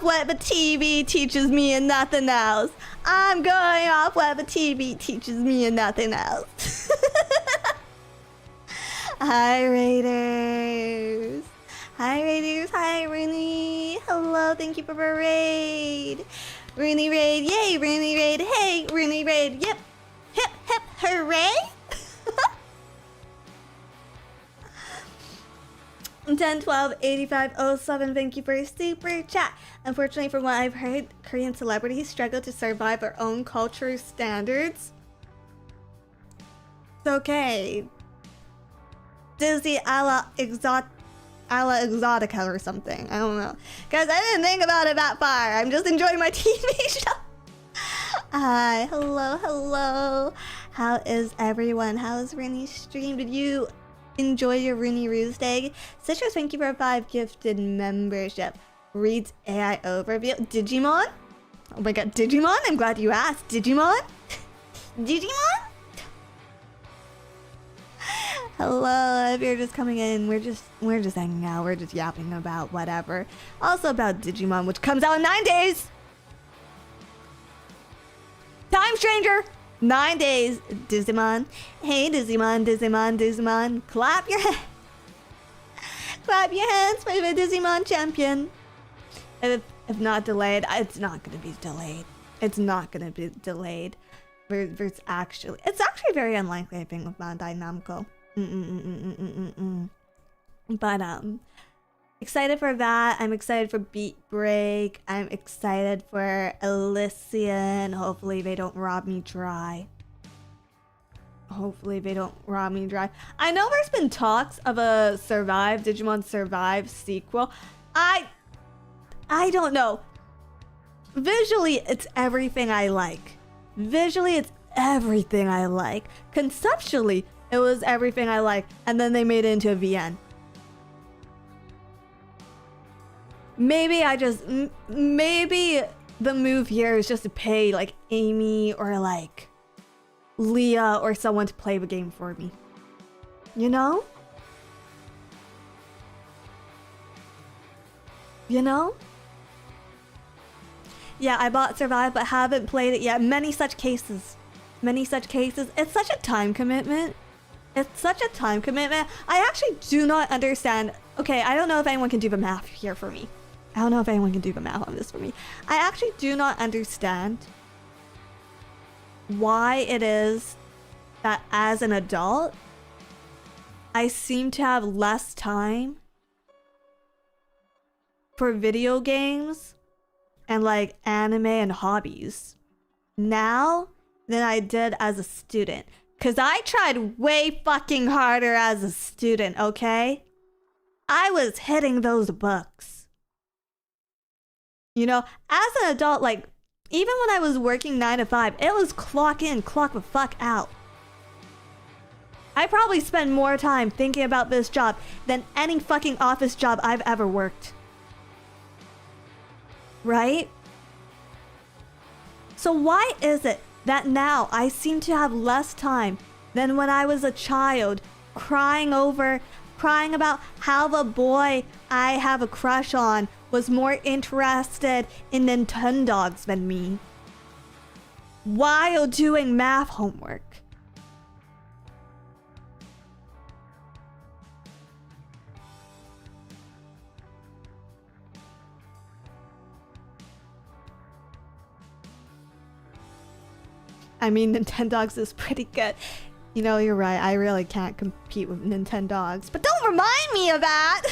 what the TV teaches me and nothing else. I'm going off what the TV teaches me and nothing else. Hi, Raiders. Hi, Raiders. Hi, Rooney. Hello, thank you for the raid. Rooney raid. Yay, Rooney raid. Hey, Rooney raid. Yep. Hip, hip, hooray. 10, 12, 85, 07, thank you for your super chat. Unfortunately, from what I've heard, Korean celebrities struggle to survive their own culture standards. It's okay. Disney a la Exotica or something. I don't know. Guys, I didn't think about it that far. I'm just enjoying my TV show. Hi, hello, hello. How is everyone? How is Rooney's stream? Did you enjoy your Rooney Ruse Day? Citrus, thank you for 5 gifted membership. Reads AI overview. Digimon? Oh my god, Digimon? I'm glad you asked. Digimon? Digimon? Hello, if you're just coming in, we're just hanging out. We're just yapping about whatever. Also about Digimon, which comes out in 9 days. Time Stranger! 9 days, Digimon. Hey, Digimon, Digimon, Digimon. Clap your hands. Clap your hands for the Digimon champion. If not delayed, it's not going to be delayed. It's not going to be delayed. It's actually very unlikely, I think, with Bandai Namco. But, excited for that. I'm excited for Beat Break. I'm excited for Elysian. Hopefully they don't rob me dry. Hopefully they don't rob me dry. I know there's been talks of a Digimon Survive sequel. I don't know. Visually, it's everything I like. Visually, it's everything I like. Conceptually, it was everything I like. And then they made it into a VN. Maybe the move here is just to pay like Amy or like Leah or someone to play the game for me. You know? You know? Yeah, I bought Survive but haven't played it yet. Many such cases. Many such cases. It's such a time commitment. It's such a time commitment. I actually do not understand. Okay, I don't know if anyone can do the math here for me. I don't know if anyone can do the math on this for me. I actually do not understand why it is that as an adult, I seem to have less time for video games and like anime and hobbies now than I did as a student. Cause I tried way fucking harder as a student, okay? I was hitting those books. You know, as an adult, like, even when I was working 9 to 5, it was clock in, clock the fuck out. I probably spent more time thinking about this job than any fucking office job I've ever worked. Right? So why is it that now I seem to have less time than when I was a child crying about how the boy I have a crush on was more interested in Nintendogs than me while doing math homework? I mean, Nintendogs is pretty good. You know, you're right. I really can't compete with Nintendogs. But don't remind me of that!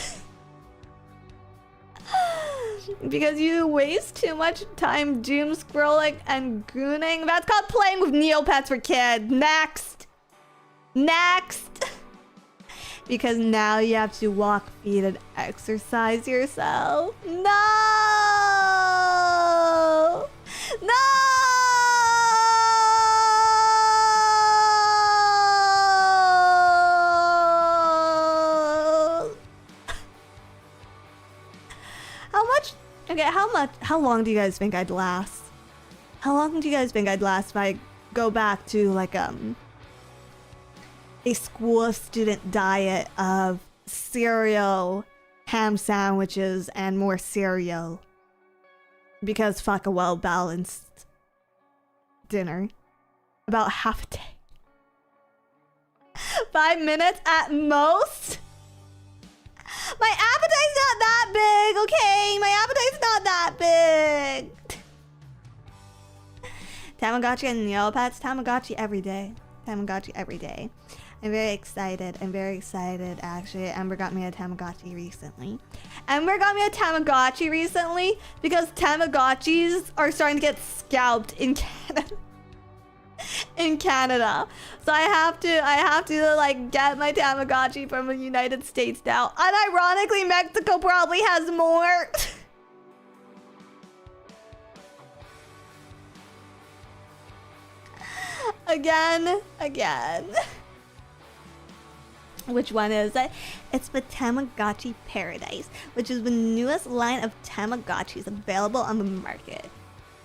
Because you waste too much time doom scrolling and gooning. That's called playing with Neopets for kids. Next! Next! Because now you have to walk, feed, and exercise yourself. No! No! How much Okay, how long do you guys think I'd last? How long do you guys think I'd last if I go back to like a school student diet of cereal, ham sandwiches, and more cereal? Because fuck a well-balanced dinner. About half a day. 5 minutes at most? My appetite's not that big, okay? My appetite's not that big. Tamagotchi and Neopets? Tamagotchi every day. Tamagotchi every day. I'm very excited. I'm very excited, actually. Ember got me a Tamagotchi recently. Ember got me a Tamagotchi recently because Tamagotchis are starting to get scalped in Canada. In Canada. So I have to like get my Tamagotchi from the United States now. Unironically, Mexico probably has more. Again. Which one is it? It's the Tamagotchi Paradise, which is the newest line of Tamagotchis available on the market.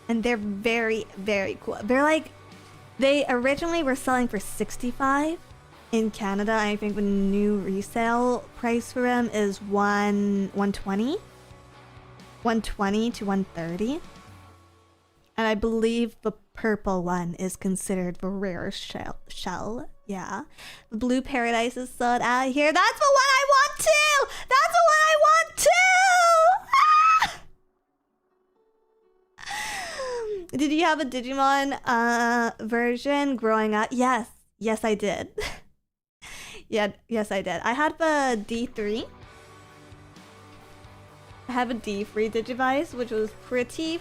And they're very, very cool. They're like, they originally were selling for $65 in Canada. I think the new resale price for them is $120 to $130. And I believe the purple one is considered the rare shell. Yeah. The blue paradise is sold out here. That's the one I want too! That's the one I want too! Ah! Did you have a Digimon version growing up? Yes. Yes, I did. Yes, I did. I had the D3. I have a D3 Digivice, which was pretty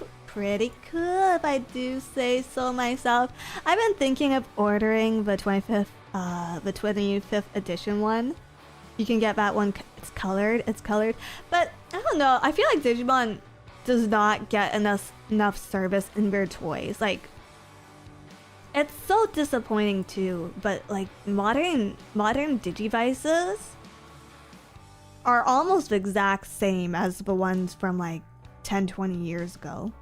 cool, if I do say so myself. I've been thinking of ordering the 25th edition one. You can get that one. It's colored. But I don't know. I feel like Digimon does not get enough service in their toys. Like, it's so disappointing too. But like modern Digivices are almost the exact same as the ones from like 10-20 years ago.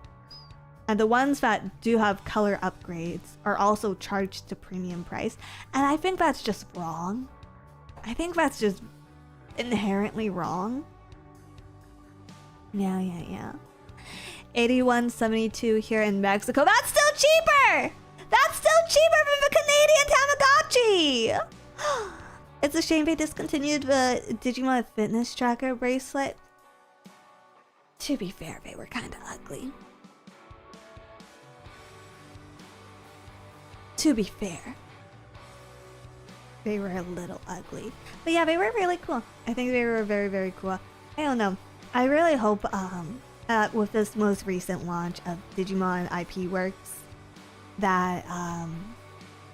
And the ones that do have color upgrades are also charged to premium price. And I think that's just wrong. I think that's just inherently wrong. Yeah. 81.72 here in Mexico. That's still cheaper! That's still cheaper than the Canadian Tamagotchi! It's a shame they discontinued the Digimon fitness tracker bracelet. To be fair, they were kind of ugly. To be fair, they were a little ugly. But yeah, they were really cool. I think they were very, very cool. I don't know. I really hope with this most recent launch of Digimon IP Works that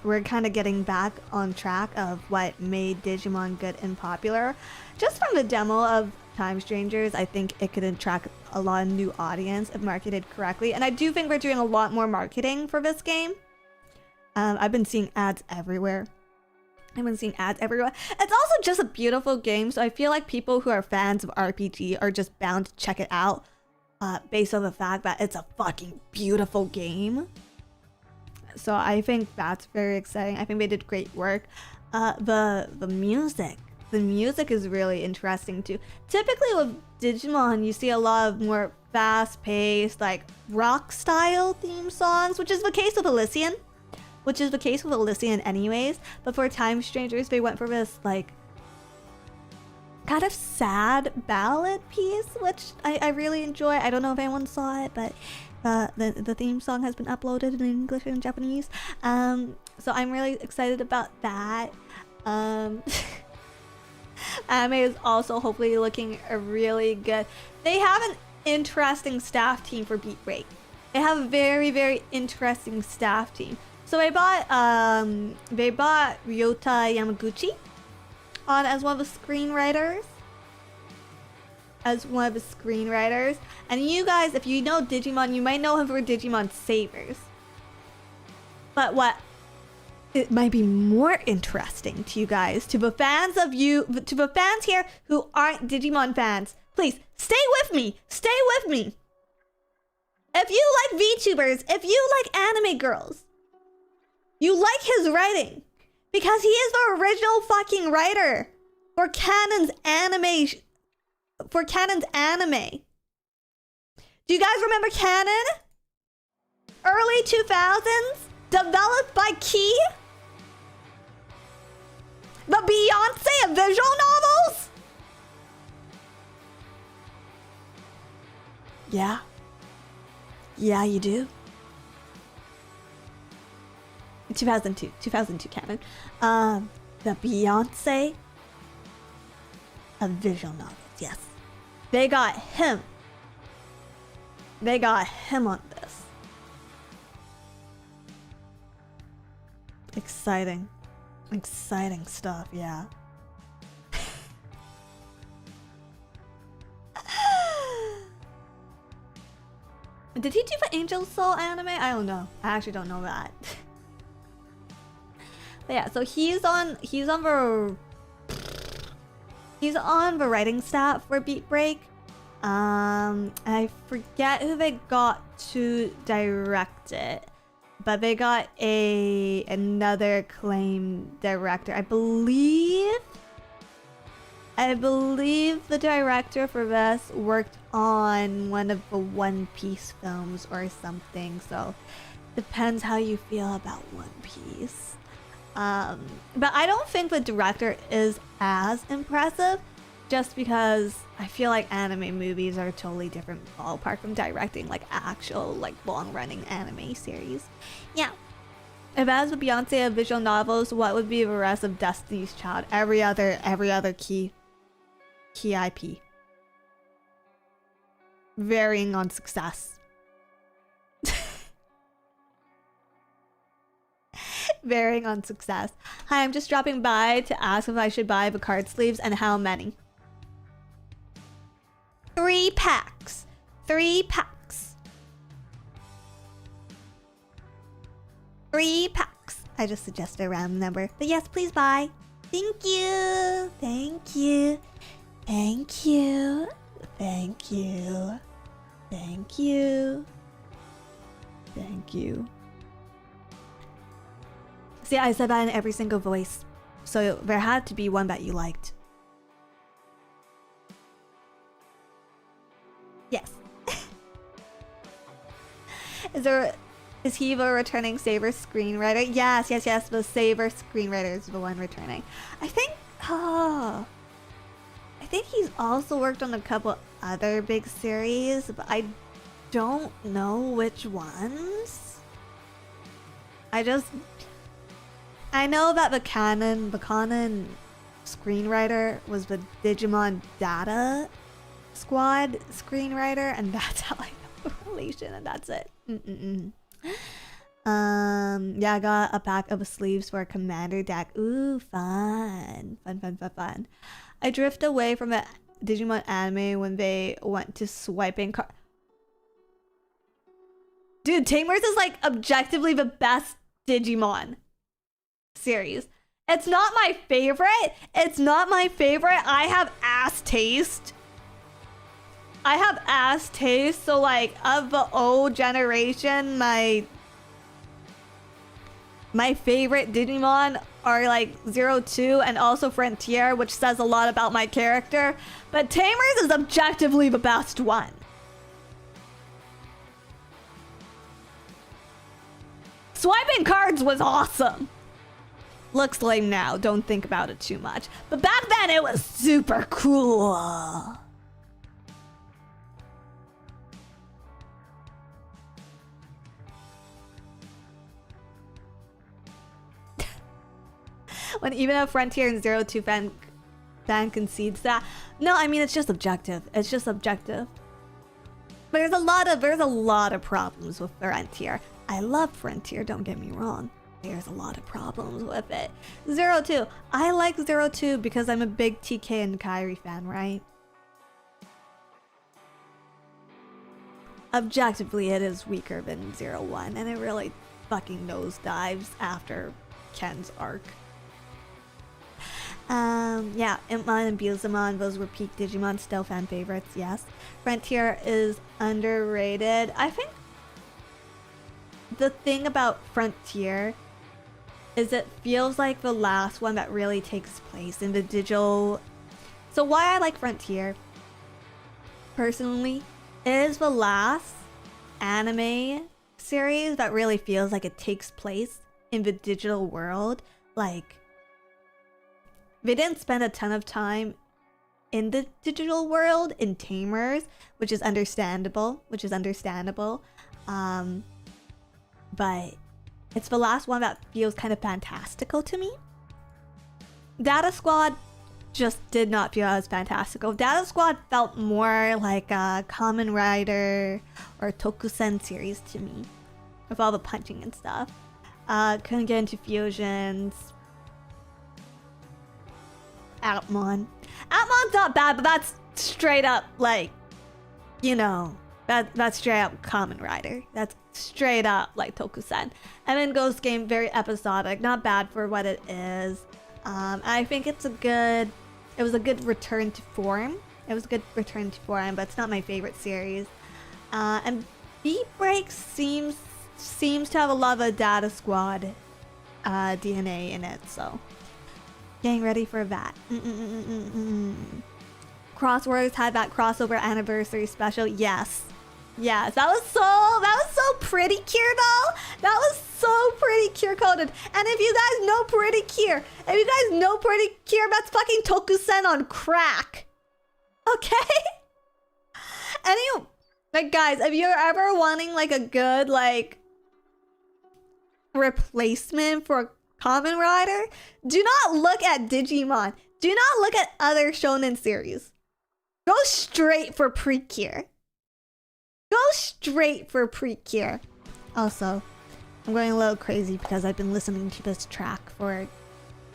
we're kind of getting back on track of what made Digimon good and popular. Just from the demo of Time Strangers, I think it could attract a lot of new audience if marketed correctly. And I do think we're doing a lot more marketing for this game. I've been seeing ads everywhere. It's also just a beautiful game, so I feel like people who are fans of RPG are just bound to check it out based on the fact that it's a fucking beautiful game. So I think that's very exciting. I think they did great work. The music is really interesting too. Typically with Digimon, you see a lot of more fast-paced, like rock-style theme songs, which is the case with Elysian. Anyways. But for Time Strangers, they went for this like kind of sad ballad piece, which I really enjoy. I don't know if anyone saw it, but the theme song has been uploaded in English and Japanese. So I'm really excited about that. Anime is also hopefully looking really good. They have an interesting staff team for Beat Break. They have a very, very interesting staff team. So they bought Ryota Yamaguchi on as one of the screenwriters. And you guys, if you know Digimon, you might know him for Digimon Savers. But what it might be more interesting to you guys, to the fans here who aren't Digimon fans, please stay with me. If you like VTubers, if you like anime girls, you like his writing. Because he is the original fucking writer for Canon's anime. Do you guys remember Canon? Early 2000s? Developed by Key? The Beyonce of visual novels? Yeah. Yeah, you do. 2002 Canon. The Beyonce of visual novels, yes. They got him. They got him on this. Exciting. Exciting stuff, yeah. Did he do the Angel Soul anime? I don't know. I actually don't know that. But yeah, so he's on the writing staff for Beat Break. I forget who they got to direct it, but they got another acclaimed director. I believe the director for this worked on one of the One Piece films or something. So depends how you feel about One Piece. But I don't think the director is as impressive, just because I feel like anime movies are a totally different ballpark from directing like actual like long-running anime series. Yeah. If as with Beyonce of visual novels, what would be the rest of Destiny's Child? Every other key IP. Varying on success. Varying on success. Hi, I'm just dropping by to ask if I should buy the card sleeves and how many. 3 packs. 3 packs. 3 packs. I just suggested a random number. But yes, please buy. Thank you. Thank you. Thank you. Thank you. Thank you. Thank you. See, I said that in every single voice. So there had to be one that you liked. Yes. Is he the returning Saber screenwriter? Yes. The Saber screenwriter is the one returning. I think he's also worked on a couple other big series, but I don't know which ones. I know that the canon screenwriter was the Digimon Data Squad screenwriter, and that's how I know the relation, and that's it. Yeah, I got a pack of sleeves for a commander deck. Ooh, fun. I drift away from the Digimon anime when they went to swiping card. Dude, Tamers is like objectively the best Digimon series. It's not my favorite. I have ass taste. So like of the old generation, my favorite Digimon are like 02 and also Frontier, which says a lot about my character. But Tamers is objectively the best one. Swiping cards was awesome. Looks lame now, don't think about it too much. But back then it was super cool. When even a Frontier and 02 fan concedes that. No, I mean it's just objective. There's a lot of problems with Frontier. I love Frontier, don't get me wrong. There's a lot of problems with it. 02. I like 02 because I'm a big TK and Kairi fan, right? Objectively, it is weaker than 01, and it really fucking nosedives after Ken's arc. Yeah, Emblem and Buzamon, those were peak Digimon, still fan favorites, yes. Frontier is underrated. I think the thing about Frontier is it feels like the last one that really takes place in the digital. So why I like Frontier personally is the last anime series that really feels like it takes place in the digital world. Like, they didn't spend a ton of time in the digital world in Tamers, which is understandable. But it's the last one that feels kind of fantastical to me. Data Squad just did not feel as fantastical. Data Squad felt more like a Kamen Rider or Tokusen series to me, with all the punching and stuff. Couldn't get into fusions. Atmon. Atmon's not bad, but that's straight up like, you know, that's straight up Kamen Rider. That's straight up like Tokusen. And then Ghost Game, very episodic, not bad for what it is. I think it was a good return to form. But it's not my favorite series. And Beat Break seems to have a lot of Data Squad DNA in it, so getting ready for that. Crosswords had that crossover anniversary special. Yes, that was so pretty cure though. That was so pretty cure coded. And if you guys know pretty cure, that's fucking Tokusen on crack. Okay. And like, guys, if you're ever wanting like a good like replacement for Kamen Rider, do not look at Digimon. Do not look at other shonen series. Go straight for Precure. Also, I'm going a little crazy because I've been listening to this track for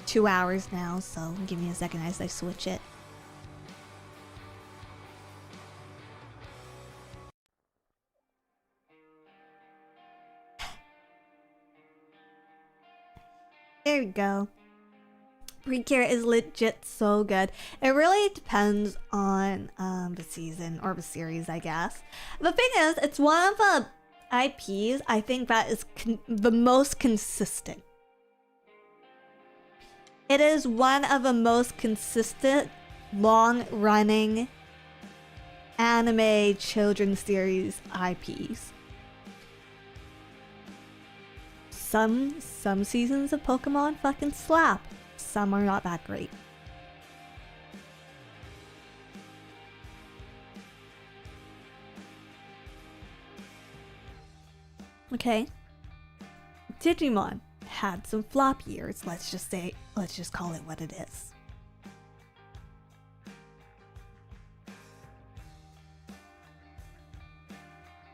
2 hours now, so give me a second as I switch it. There we go. Precure is legit so good. It really depends on the season or the series, I guess. The thing is, it's one of the IPs I think that is the most consistent. It is one of the most consistent, long-running anime children's series IPs. Some seasons of Pokemon fucking slap. Some are not that great. Okay. Digimon had some flop years, let's just call it what it is.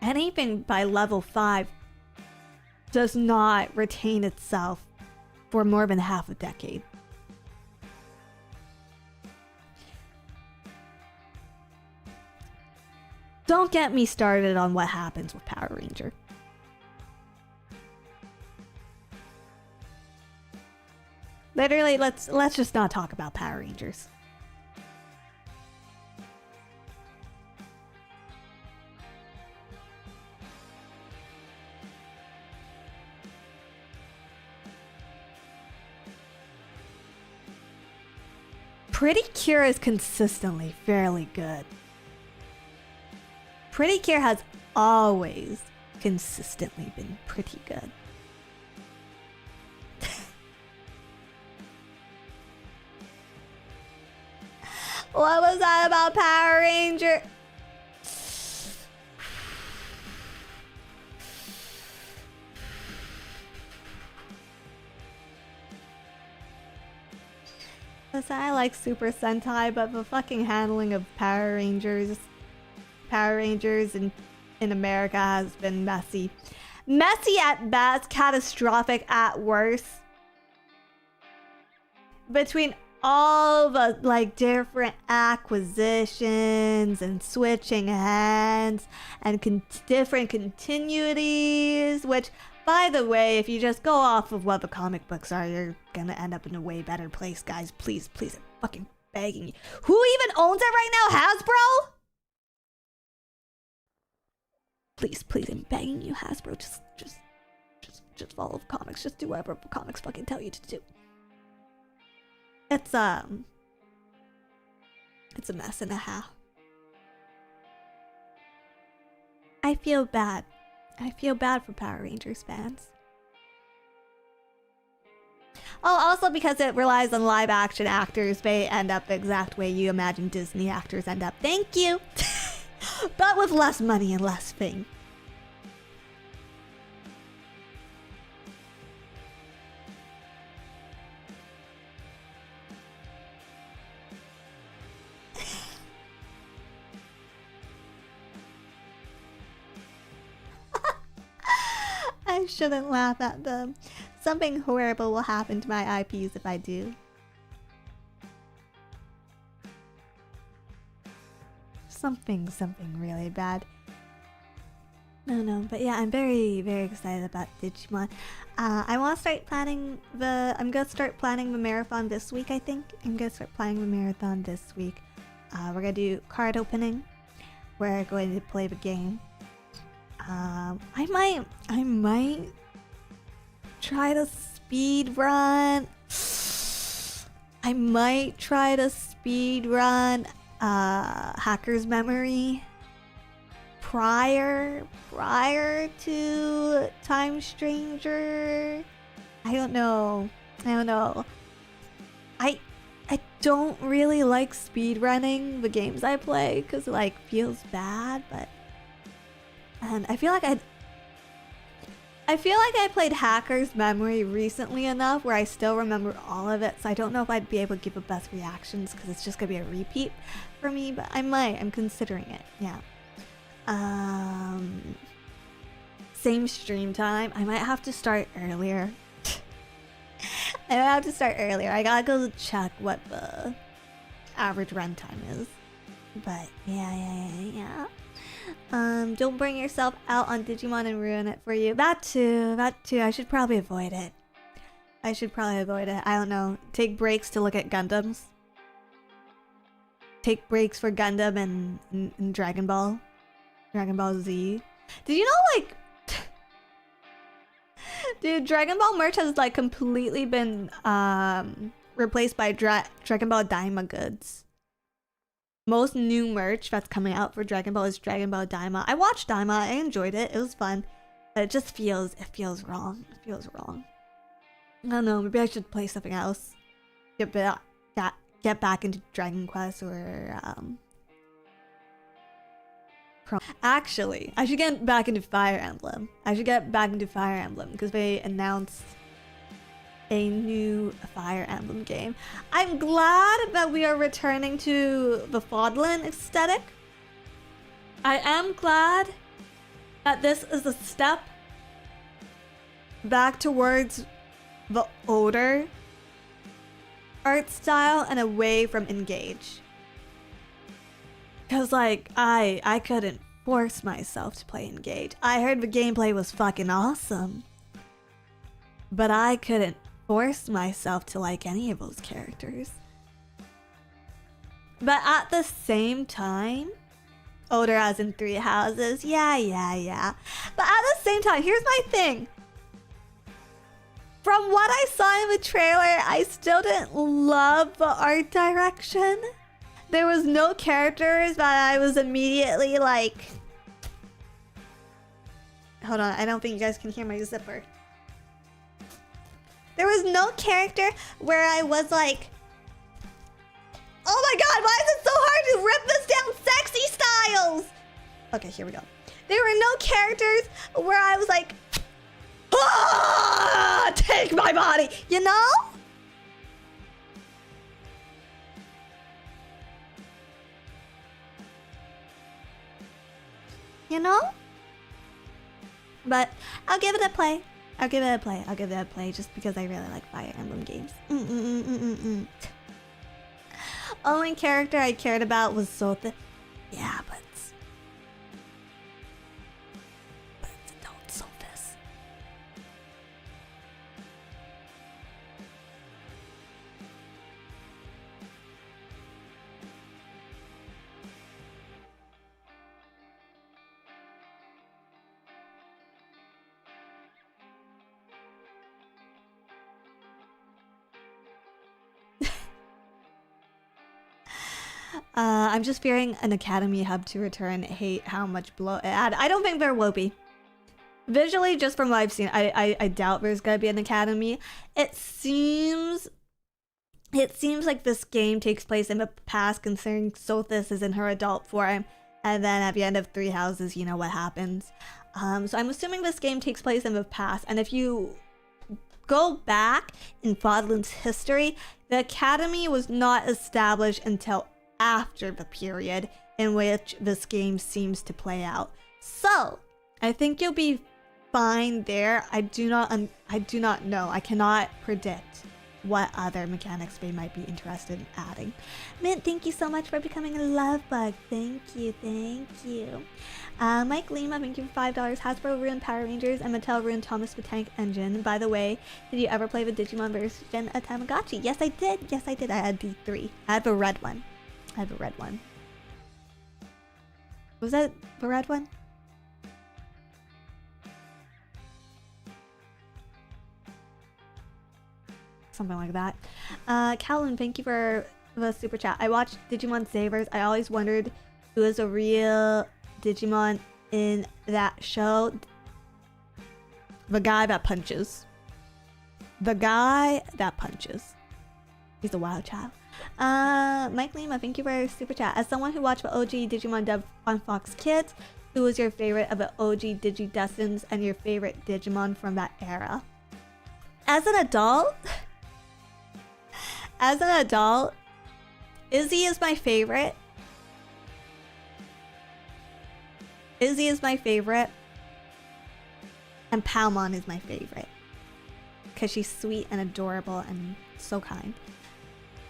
Anything by level 5 does not retain itself for more than half a decade. Don't get me started on what happens with Power Ranger. Literally, let's just not talk about Power Rangers. Pretty Cure is consistently fairly good. Pretty Cure has always consistently been pretty good. What was that about Power Ranger? Listen, I like Super Sentai, but the fucking handling of Power Rangers in America has been messy. Messy at best, catastrophic at worst. Between all the like different acquisitions and switching hands and different continuities, which, by the way, if you just go off of what the comic books are, you're gonna end up in a way better place, guys. Please, I'm fucking begging you. Who even owns it right now? Hasbro? Please, I'm begging you, Hasbro. Just Just follow the comics. Just do whatever the comics fucking tell you to do. It's a mess and a half. I feel bad. I feel bad for Power Rangers fans. Oh, also because it relies on live action actors, they end up the exact way you imagine Disney actors end up. Thank you! But with less money and less fame. I shouldn't laugh at them. Something horrible will happen to my IPs if I do. Something really bad. No, but yeah, I'm very excited about Digimon. I'm gonna start planning the marathon this week, I think. I'm gonna start planning the marathon this week. We're gonna do card opening. We're going to play the game. I might try to speed run. I might try to speed run Hacker's Memory prior to Time Stranger. I don't know. I don't really like speed running the games I play because it like feels bad, and I feel like I played Hacker's Memory recently enough where I still remember all of it, so I don't know if I'd be able to give the best reactions because it's just gonna be a repeat for me, but I might. I'm considering it, yeah. Same stream time. I might have to start earlier. I gotta go check what the average runtime is. But yeah. Don't bring yourself out on Digimon and ruin it for you. That too. I should probably avoid it. I don't know. Take breaks to look at Gundams. Take breaks for Gundam and Dragon Ball. Dragon Ball Z. Did you know, like... Dude, Dragon Ball merch has, like, completely been, replaced by Dragon Ball Daima goods. Most new merch that's coming out for Dragon Ball is Dragon Ball Daima. I watched Daima. I enjoyed it. It was fun. But it just feels wrong. It feels wrong. I don't know. Maybe I should play something else. Get back into Dragon Quest or Actually, I should get back into Fire Emblem. Because they announced a new Fire Emblem game. I'm glad that we are returning to the Fodlan aesthetic. I am glad that this is a step back towards the older art style and away from Engage. Because, like, I couldn't force myself to play Engage. I heard the gameplay was fucking awesome. But I couldn't force myself to like any of those characters. But at the same time, older as in 3 houses, yeah. But at the same time, here's my thing. From what I saw in the trailer, I still didn't love the art direction. There was no characters that I was immediately like... Hold on, I don't think you guys can hear my zipper. There was no character where I was like, oh my god, why is it so hard to rip this down sexy styles? Okay, here we go. There were no characters where I was like, ah, take my body, you know? You know? But I'll give it a play. I'll give it a play just because I really like Fire Emblem games. Only character I cared about was Sota. Yeah, but it's adult Sophus. I'm just fearing an academy hub to return. Hate how much blow it had. I don't think there will be. Visually, just from what I've seen, I doubt there's gonna be an academy. It seems like this game takes place in the past, considering Sothis is in her adult form, and then at the end of Three Houses, you know what happens. So I'm assuming this game takes place in the past, and if you go back in Fodlan's history, the academy was not established until after the period in which this game seems to play out. So I think you'll be fine there. I do not know. I cannot predict what other mechanics they might be interested in adding. Mint, thank you so much for becoming a love bug. Thank you. Mike Lima, thank you for $5. Hasbro ruined Power Rangers and Mattel ruined Thomas the Tank Engine. By the way, did you ever play the Digimon version of Tamagotchi? Yes, I did. I had D3. I have a red one. Was that the red one? Something like that. Calvin, thank you for the super chat. I watched Digimon Savers. I always wondered who is a real Digimon in that show. The guy that punches. He's a wild child. Mike Lima, thank you for your super chat. As someone who watched the OG Digimon dub on Fox Kids, who was your favorite of the OG Digidestineds and your favorite Digimon from that era? As an adult, Izzy is my favorite. And Palmon is my favorite. Because she's sweet and adorable and so kind.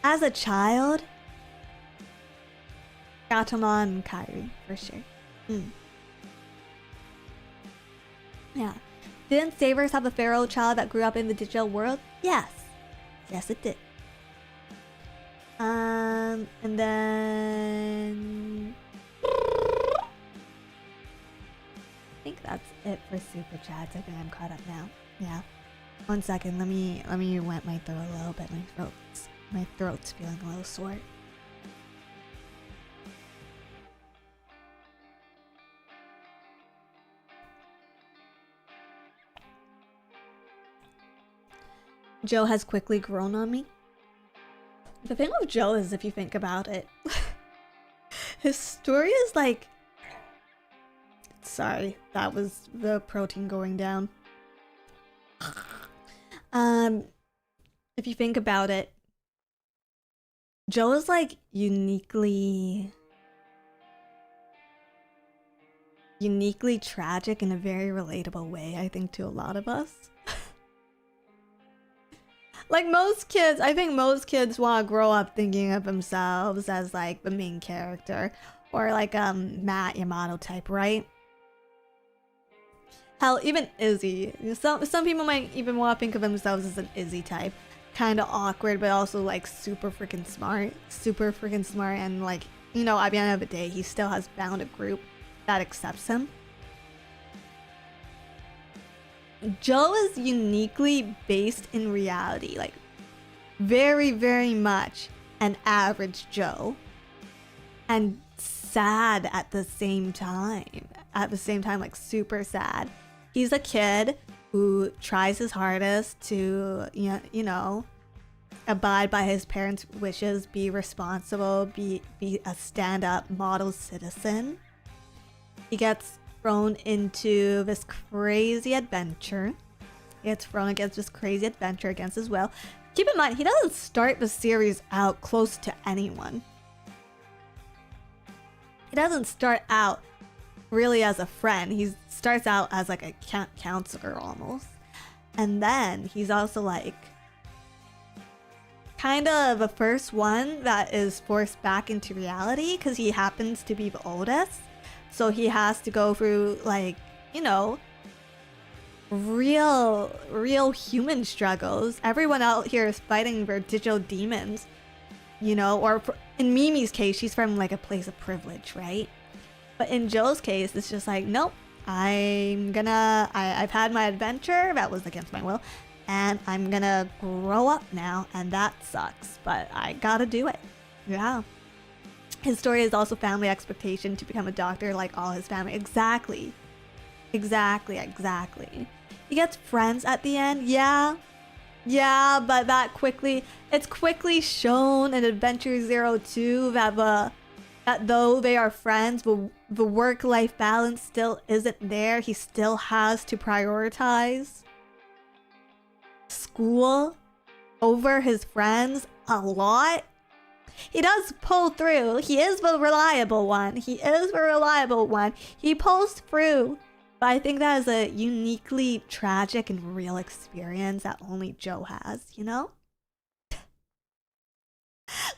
As a child, Gatomon and Kairi, for sure. Yeah. Didn't Savers have a feral child that grew up in the digital world? Yes, it did. And then I think that's it for super chats. I think I'm caught up now. Yeah. 1 second. Let me wet my throat a little bit. My throat's feeling a little sore. Joe has quickly grown on me. The thing with Joe is, if you think about it, his story is like... Sorry, that was the protein going down. If you think about it, Joe is like uniquely tragic in a very relatable way, I think, to a lot of us. Like most kids, I think most kids want to grow up thinking of themselves as like the main character, or like Matt Yamato type, right? Hell, even Izzy. Some people might even want to think of themselves as an Izzy type. Kind of awkward, but also like super freaking smart. And like, you know, at the end of the day, he still has found a group that accepts him. Joe is uniquely based in reality, like very, very much an average Joe, and sad at the same time. Like super sad. He's a kid who tries his hardest to, you know, abide by his parents' wishes, be responsible, be a stand-up model citizen. He gets thrown into this crazy adventure. He gets thrown against this crazy adventure against his will. Keep in mind, he doesn't start the series out close to anyone. He doesn't start out really as a friend. He starts out as like a counselor almost. And then he's also like kind of the first one that is forced back into reality because he happens to be the oldest. So he has to go through, like, you know, real human struggles. Everyone out here is fighting their digital demons, you know, or in Mimi's case, she's from like a place of privilege, right? But in Joe's case, it's just like, nope, I've had my adventure that was against my will, and I'm gonna grow up now, and that sucks, but I gotta do it. Yeah. His story is also family expectation to become a doctor like all his family. Exactly. Exactly. He gets friends at the end, yeah. Yeah, but it's quickly shown in Adventure Zero 2 that though they are friends, but the work-life balance still isn't there. He still has to prioritize school over his friends a lot. He does pull through. He is the reliable one. He pulls through. But I think that is a uniquely tragic and real experience that only Joe has, you know?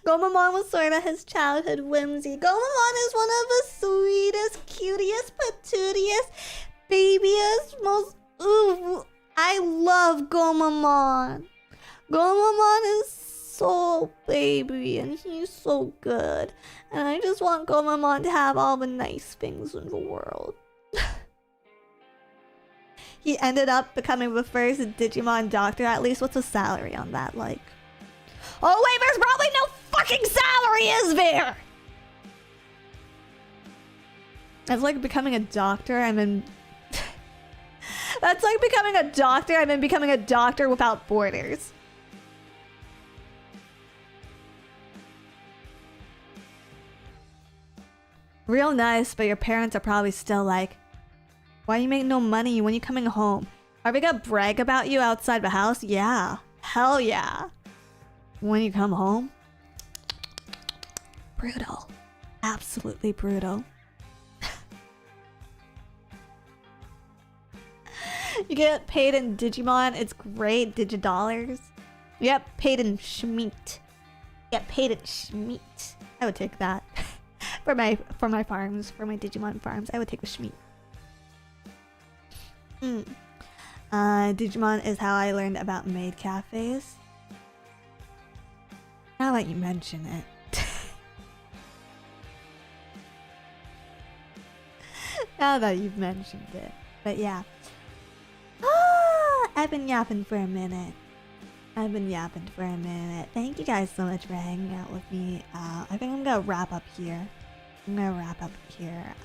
Gomamon was sort of his childhood whimsy. Gomamon is one of the sweetest, cutest, patootiest, babyest, most... Ooh, I love Gomamon. Gomamon is so baby and he's so good. And I just want Gomamon to have all the nice things in the world. He ended up becoming the first Digimon doctor. At least, what's the salary on that like? Oh wait, there's probably no fucking salary, is there? That's like becoming a doctor. That's like becoming a doctor and then becoming a doctor without borders. Real nice, but your parents are probably still like, why you make no money when you coming home? Are we gonna brag about you outside the house? Yeah. Hell yeah. When you come home? Brutal. Absolutely brutal. You get paid in Digimon, it's great. Digidollars. You get paid in Schmeat. I would take that. for my farms, for my Digimon farms, I would take the Schmeat. Digimon is how I learned about maid cafes. Now that you mention it. Now that you've mentioned it. But yeah. I've been yapping for a minute. Thank you guys so much for hanging out with me. I think I'm gonna wrap up here.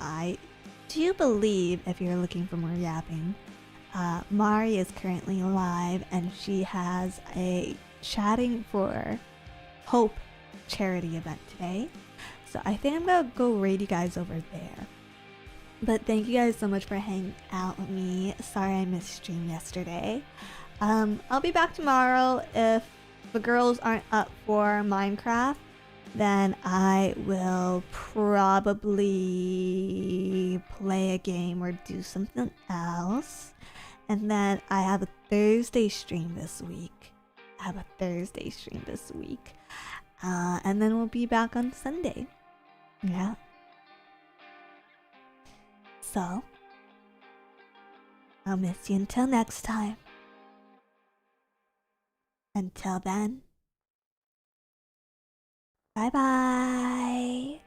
I do believe, if you're looking for more yapping, Mari is currently live and she has a Chatting for Hope charity event today. So I think I'm gonna go raid you guys over there. But thank you guys so much for hanging out with me. Sorry I missed stream yesterday. I'll be back tomorrow. If the girls aren't up for Minecraft, then I will probably play a game or do something else. And then I have a Thursday stream this week. And then we'll be back on Sunday. Yeah. So, I'll miss you until next time. Until then, bye bye.